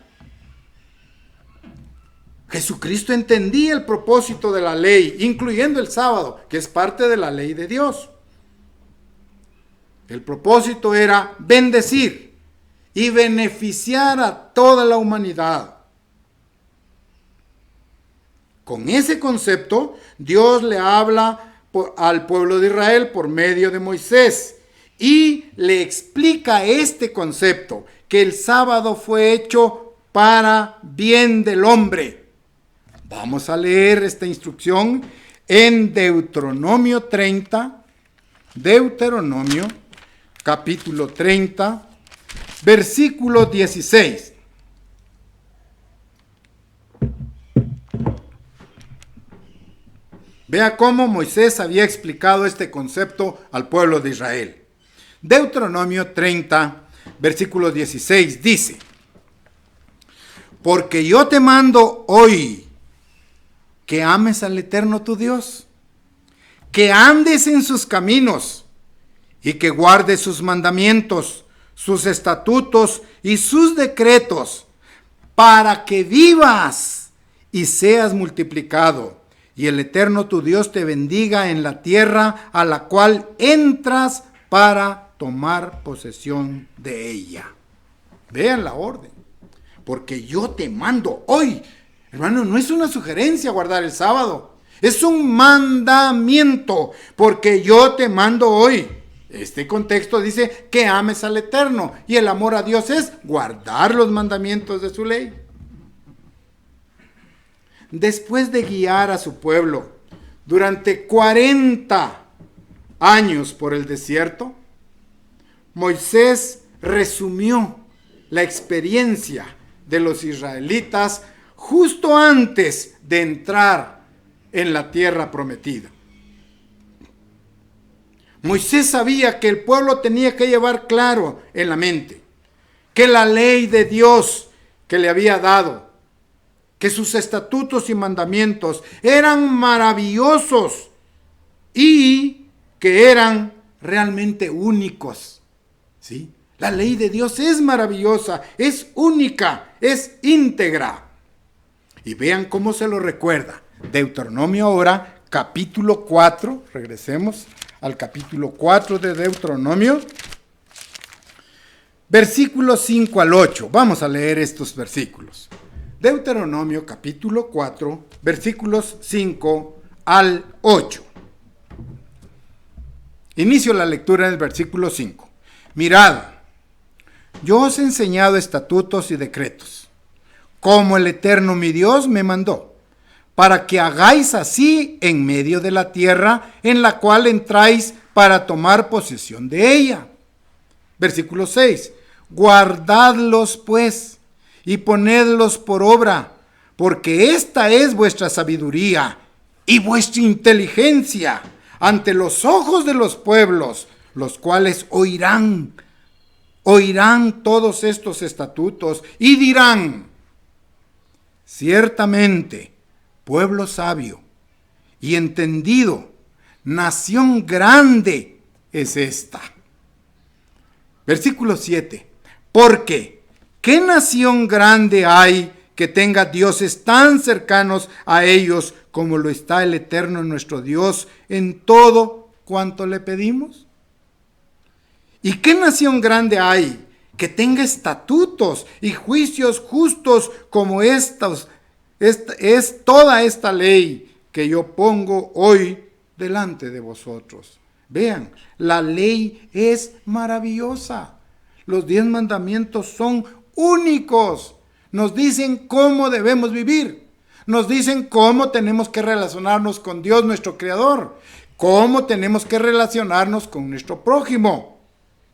Jesucristo entendía el propósito de la ley, incluyendo el sábado, que es parte de la ley de Dios. El propósito era bendecir y beneficiar a toda la humanidad. Con ese concepto, Dios le habla al pueblo de Israel por medio de Moisés y le explica este concepto, que el sábado fue hecho para bien del hombre. Vamos a leer esta instrucción en Deuteronomio 30, Deuteronomio capítulo 30, versículo 16. Vea cómo Moisés había explicado este concepto al pueblo de Israel. Deuteronomio 30, versículo 16 dice: porque yo te mando hoy que ames al Eterno tu Dios, que andes en sus caminos y que guardes sus mandamientos, sus estatutos y sus decretos, para que vivas y seas multiplicado, y el Eterno tu Dios te bendiga en la tierra a la cual entras para tomar posesión de ella. Vean la orden. Porque yo te mando hoy. Hermano, no es una sugerencia guardar el sábado. Es un mandamiento. Porque yo te mando hoy. Este contexto dice que ames al Eterno. Y el amor a Dios es guardar los mandamientos de su ley. Después de guiar a su pueblo durante 40 años por el desierto, Moisés resumió la experiencia de los israelitas justo antes de entrar en la tierra prometida. Moisés sabía que el pueblo tenía que llevar claro en la mente que la ley de Dios que le había dado, que sus estatutos y mandamientos eran maravillosos y que eran realmente únicos. ¿Sí? La ley de Dios es maravillosa, es única, es íntegra. Y vean cómo se lo recuerda. Deuteronomio ahora, capítulo 4, regresemos al capítulo 4 de Deuteronomio, versículos 5 al 8. Vamos a leer estos versículos. Deuteronomio capítulo 4, versículos 5 al 8. Inicio la lectura en el versículo 5. Mirad, yo os he enseñado estatutos y decretos, como el Eterno mi Dios me mandó, para que hagáis así en medio de la tierra en la cual entráis para tomar posesión de ella. Versículo 6. Guardadlos pues y ponedlos por obra, porque esta es vuestra sabiduría y vuestra inteligencia ante los ojos de los pueblos, los cuales oirán todos estos estatutos y dirán: ciertamente, pueblo sabio y entendido, nación grande es esta. Versículo 7. Porque, ¿qué nación grande hay que tenga dioses tan cercanos a ellos como lo está el Eterno nuestro Dios en todo cuanto le pedimos? ¿Y qué nación grande hay que tenga estatutos y juicios justos como estos? Es toda esta ley que yo pongo hoy delante de vosotros. Vean, la ley es maravillosa. Los 10 mandamientos son únicos. Nos dicen cómo debemos vivir. Nos dicen cómo tenemos que relacionarnos con Dios, nuestro Creador. Cómo tenemos que relacionarnos con nuestro prójimo.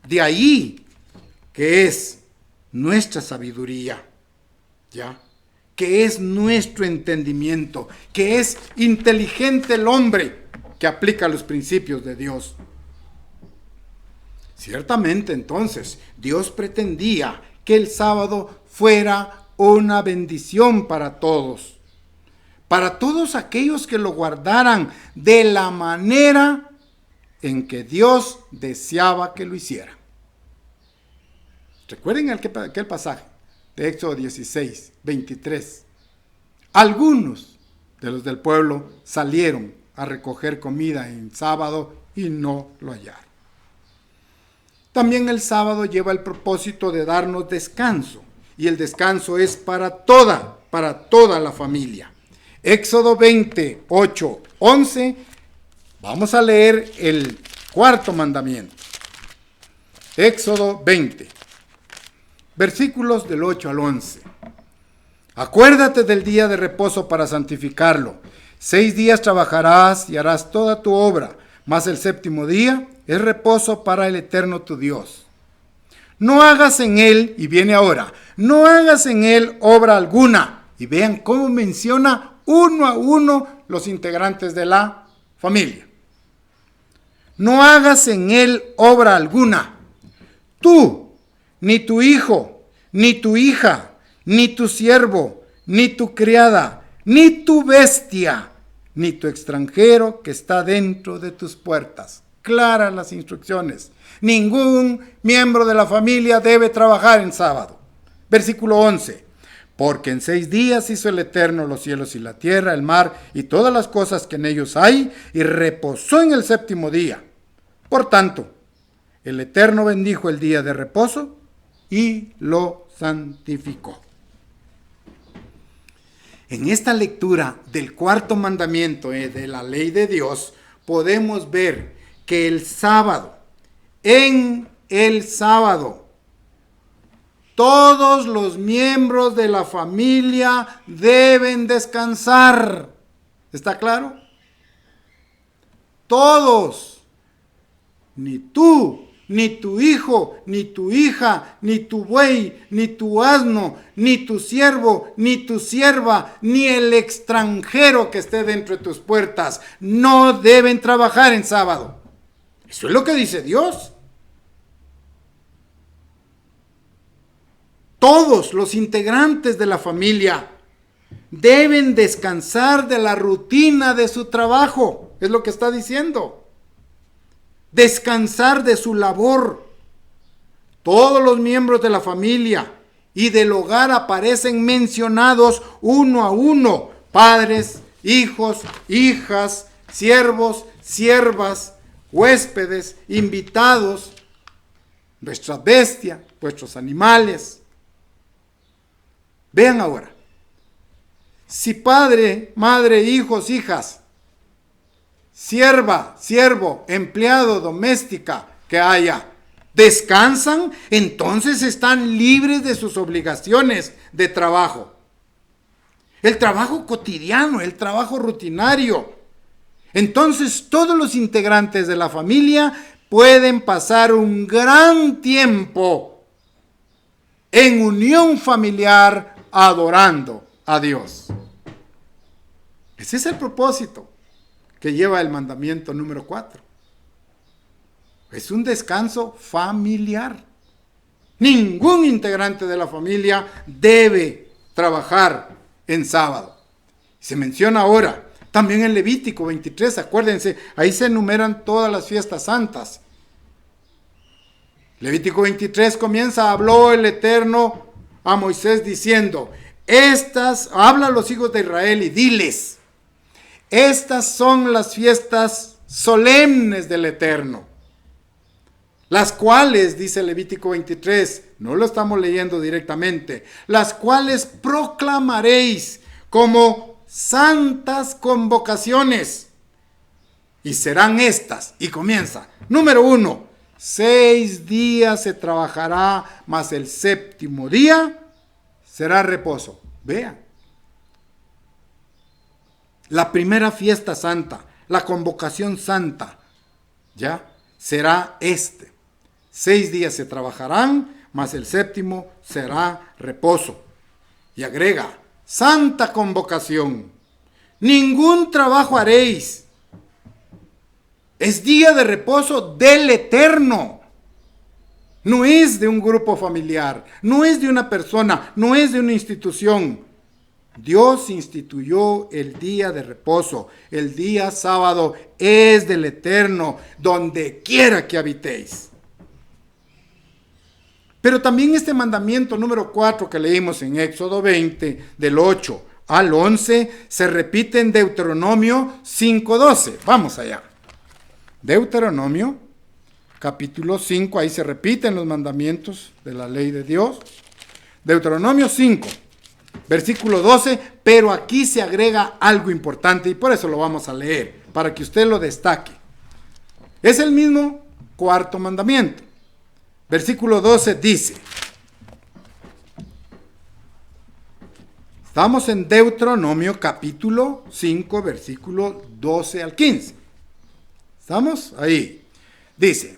De ahí que es nuestra sabiduría, ¿ya? Que es nuestro entendimiento, que es inteligente el hombre que aplica los principios de Dios. Ciertamente, entonces, Dios pretendía que el sábado fuera una bendición para todos aquellos que lo guardaran de la manera en que Dios deseaba que lo hicieran. Recuerden aquel pasaje de Éxodo 16, 23. Algunos de los del pueblo salieron a recoger comida en sábado y no lo hallaron. También el sábado lleva el propósito de darnos descanso, y el descanso es para toda la familia. Éxodo 28, 11. Vamos a leer el 4º mandamiento. Éxodo 20, versículos del 8 al 11. Acuérdate del día de reposo para santificarlo. 6 días trabajarás y harás toda tu obra, mas el 7º día es reposo para el Eterno tu Dios. No hagas en él, y viene ahora, no hagas en él obra alguna. Y vean cómo menciona uno a uno los integrantes de la familia. No hagas en él obra alguna. Tú, ni tu hijo, ni tu hija, ni tu siervo, ni tu criada, ni tu bestia, ni tu extranjero que está dentro de tus puertas. Claras las instrucciones. Ningún miembro de la familia debe trabajar en sábado. Versículo 11. Porque en 6 días hizo el Eterno los cielos y la tierra, el mar y todas las cosas que en ellos hay, y reposó en el 7º día. Por tanto, el Eterno bendijo el día de reposo y lo santificó. En esta lectura del 4º mandamiento de la ley de Dios, podemos ver que en el sábado, todos los miembros de la familia deben descansar. ¿Está claro? Todos. Ni tú, ni tu hijo, ni tu hija, ni tu buey, ni tu asno, ni tu siervo, ni tu sierva, ni el extranjero que esté dentro de tus puertas, no deben trabajar en sábado. Eso es lo que dice Dios. Todos los integrantes de la familia deben descansar de la rutina de su trabajo. Es lo que está diciendo. Descansar de su labor. Todos los miembros de la familia y del hogar aparecen mencionados uno a uno. Padres, hijos, hijas, siervos, siervas, huéspedes, invitados, vuestra bestia, vuestros animales. Vean ahora, si padre, madre, hijos, hijas, sierva, siervo, empleado, doméstica que haya, descansan, entonces están libres de sus obligaciones de trabajo. El trabajo cotidiano, el trabajo rutinario. Entonces todos los integrantes de la familia pueden pasar un gran tiempo en unión familiar adorando a Dios. Ese es el propósito que lleva el mandamiento número 4. Es un descanso familiar. Ningún integrante de la familia debe trabajar en sábado. Se menciona ahora, también en Levítico 23, acuérdense, ahí se enumeran todas las fiestas santas. Levítico 23 comienza: habló el Eterno a Moisés diciendo, habla a los hijos de Israel y diles, estas son las fiestas solemnes del Eterno, las cuales, dice Levítico 23, no lo estamos leyendo directamente, las cuales proclamaréis como santas convocaciones, y serán estas, y comienza, número 1, 6 días se trabajará, mas el séptimo día será reposo. Vean, la primera fiesta santa, la convocación santa, ya, será 6 días se trabajarán, mas el séptimo será reposo. Y agrega, santa convocación, ningún trabajo haréis. Es día de reposo del Eterno. No es de un grupo familiar, no es de una persona, no es de una institución. Dios instituyó el día de reposo. El día sábado es del Eterno, donde quiera que habitéis. Pero también este mandamiento número 4 que leímos en Éxodo 20, del 8 al 11, se repite en Deuteronomio 5:12. Vamos allá. Deuteronomio, capítulo 5, ahí se repiten los mandamientos de la ley de Dios. Deuteronomio 5, versículo 12, pero aquí se agrega algo importante y por eso lo vamos a leer, para que usted lo destaque. Es el mismo cuarto mandamiento. Versículo 12 dice, estamos en Deuteronomio capítulo 5, versículo 12 al 15. ¿Estamos? Ahí. Dice,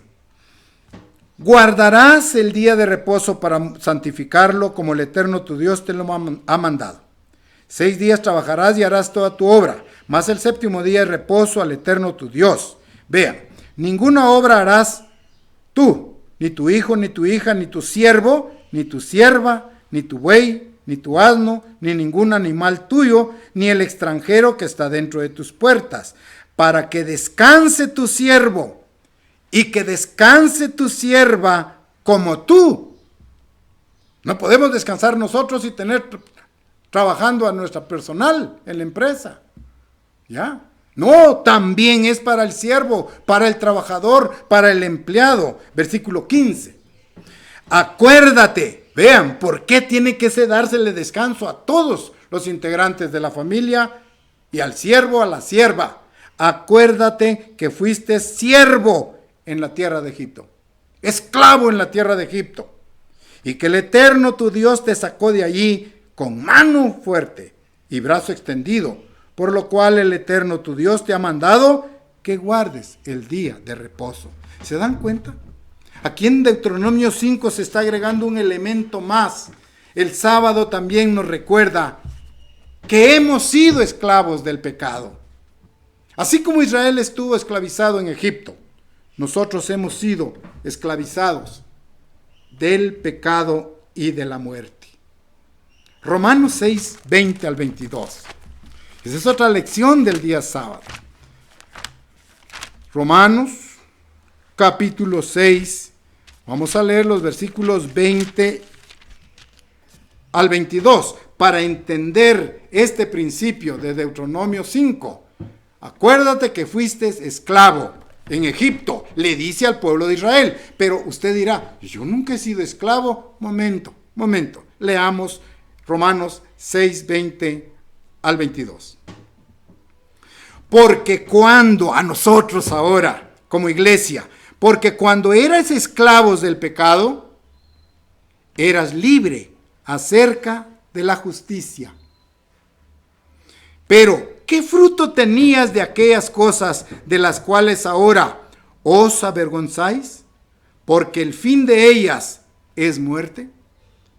guardarás el día de reposo para santificarlo como el Eterno tu Dios te lo ha mandado. 6 días trabajarás y harás toda tu obra, mas el séptimo día es reposo al Eterno tu Dios. Vean, ninguna obra harás tú, ni tu hijo, ni tu hija, ni tu siervo, ni tu sierva, ni tu buey, ni tu asno, ni ningún animal tuyo, ni el extranjero que está dentro de tus puertas, para que descanse tu siervo y que descanse tu sierva como tú. No podemos descansar nosotros y tener trabajando a nuestra personal en la empresa. ¿Ya? No, también es para el siervo, para el trabajador, para el empleado. Versículo 15. Acuérdate, vean, ¿por qué tiene que dársele descanso a todos los integrantes de la familia y al siervo, a la sierva? Acuérdate que fuiste siervo en la tierra de Egipto, esclavo en la tierra de Egipto, y que el Eterno tu Dios te sacó de allí con mano fuerte y brazo extendido, por lo cual el Eterno tu Dios te ha mandado que guardes el día de reposo. ¿Se dan cuenta? Aquí en Deuteronomio 5 se está agregando un elemento más. El sábado también nos recuerda que hemos sido esclavos del pecado. Así como Israel estuvo esclavizado en Egipto, nosotros hemos sido esclavizados del pecado y de la muerte. Romanos 6, 20 al 22. Esa es otra lección del día sábado. Romanos, capítulo 6. Vamos a leer los versículos 20 al 22 para entender este principio de Deuteronomio 5. Acuérdate que fuiste esclavo en Egipto, le dice al pueblo de Israel. Pero usted dirá, yo nunca he sido esclavo. Momento. Leamos Romanos 6, 20 al 22. Porque cuando, a nosotros ahora, como iglesia, porque cuando eras esclavos del pecado, eras libre acerca de la justicia. Pero, ¿qué fruto tenías de aquellas cosas de las cuales ahora os avergonzáis? Porque el fin de ellas es muerte.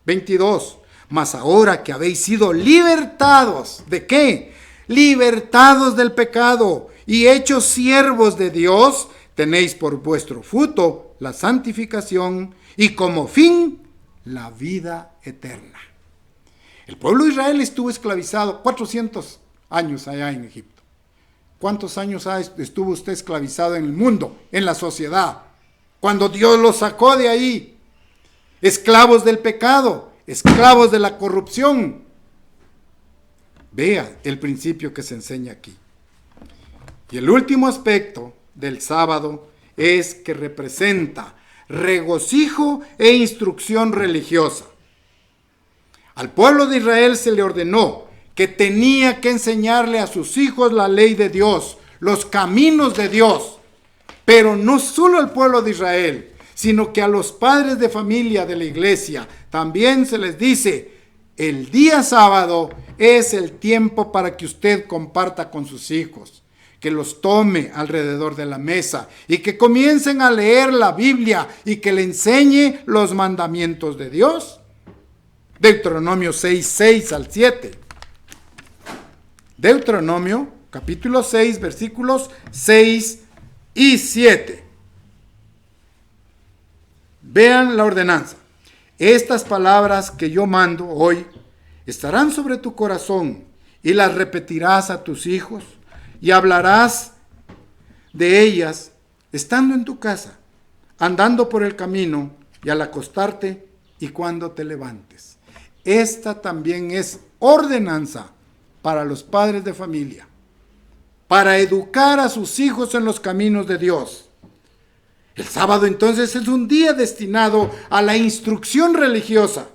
22. Mas ahora que habéis sido libertados, ¿de qué? Libertados del pecado y hechos siervos de Dios, tenéis por vuestro fruto la santificación y como fin la vida eterna. El pueblo de Israel estuvo esclavizado 400 años allá en Egipto. ¿Cuántos años estuvo usted esclavizado en el mundo, en la sociedad? Cuando Dios los sacó de ahí, esclavos del pecado, esclavos de la corrupción. Vea el principio que se enseña aquí. Y el último aspecto del sábado es que representa regocijo e instrucción religiosa. Al pueblo de Israel se le ordenó que tenía que enseñarle a sus hijos la ley de Dios, los caminos de Dios. Pero no solo al pueblo de Israel, sino que a los padres de familia de la iglesia también se les dice: el día sábado es el tiempo para que usted comparta con sus hijos, que los tome alrededor de la mesa y que comiencen a leer la Biblia y que le enseñe los mandamientos de Dios. Deuteronomio 6, 6 al 7. Deuteronomio capítulo 6, versículos 6 y 7. Vean la ordenanza. Estas palabras que yo mando hoy estarán sobre tu corazón y las repetirás a tus hijos y hablarás de ellas estando en tu casa, andando por el camino y al acostarte y cuando te levantes. Esta también es ordenanza para los padres de familia, para educar a sus hijos en los caminos de Dios. El sábado entonces es un día destinado a la instrucción religiosa,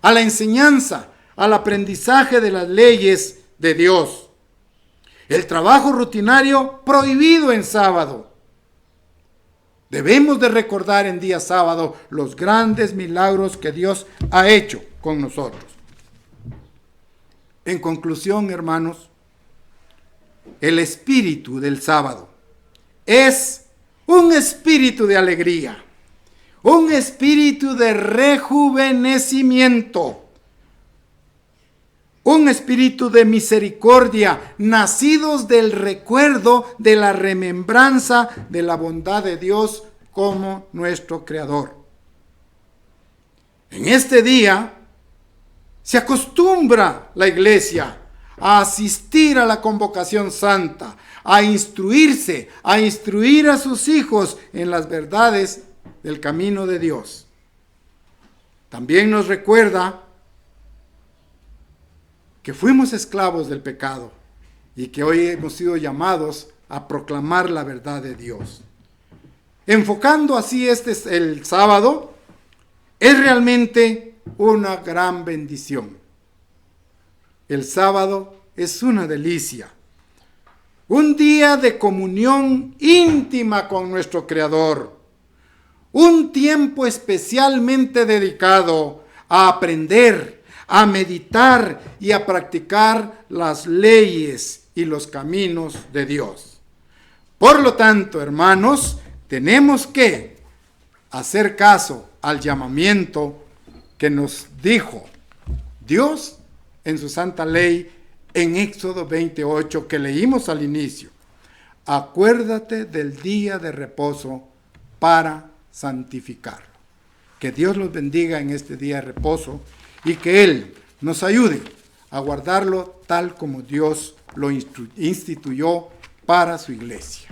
a la enseñanza, al aprendizaje de las leyes de Dios. El trabajo rutinario prohibido en sábado. Debemos de recordar en día sábado los grandes milagros que Dios ha hecho con nosotros. En conclusión, hermanos, el espíritu del sábado es un espíritu de alegría, un espíritu de rejuvenecimiento, un espíritu de misericordia, nacidos del recuerdo de la remembranza de la bondad de Dios como nuestro Creador. En este día se acostumbra la iglesia a asistir a la convocación santa, a instruirse, a instruir a sus hijos en las verdades del camino de Dios. También nos recuerda que fuimos esclavos del pecado y que hoy hemos sido llamados a proclamar la verdad de Dios. Enfocando así el sábado, es realmente una gran bendición. El sábado es una delicia, un día de comunión íntima con nuestro Creador, un tiempo especialmente dedicado a aprender, a meditar y a practicar las leyes y los caminos de Dios. Por lo tanto, hermanos, tenemos que hacer caso al llamamiento que nos dijo Dios en su santa ley en Éxodo 28 que leímos al inicio. Acuérdate del día de reposo para santificarlo. Que Dios los bendiga en este día de reposo y que Él nos ayude a guardarlo tal como Dios lo instituyó para su iglesia.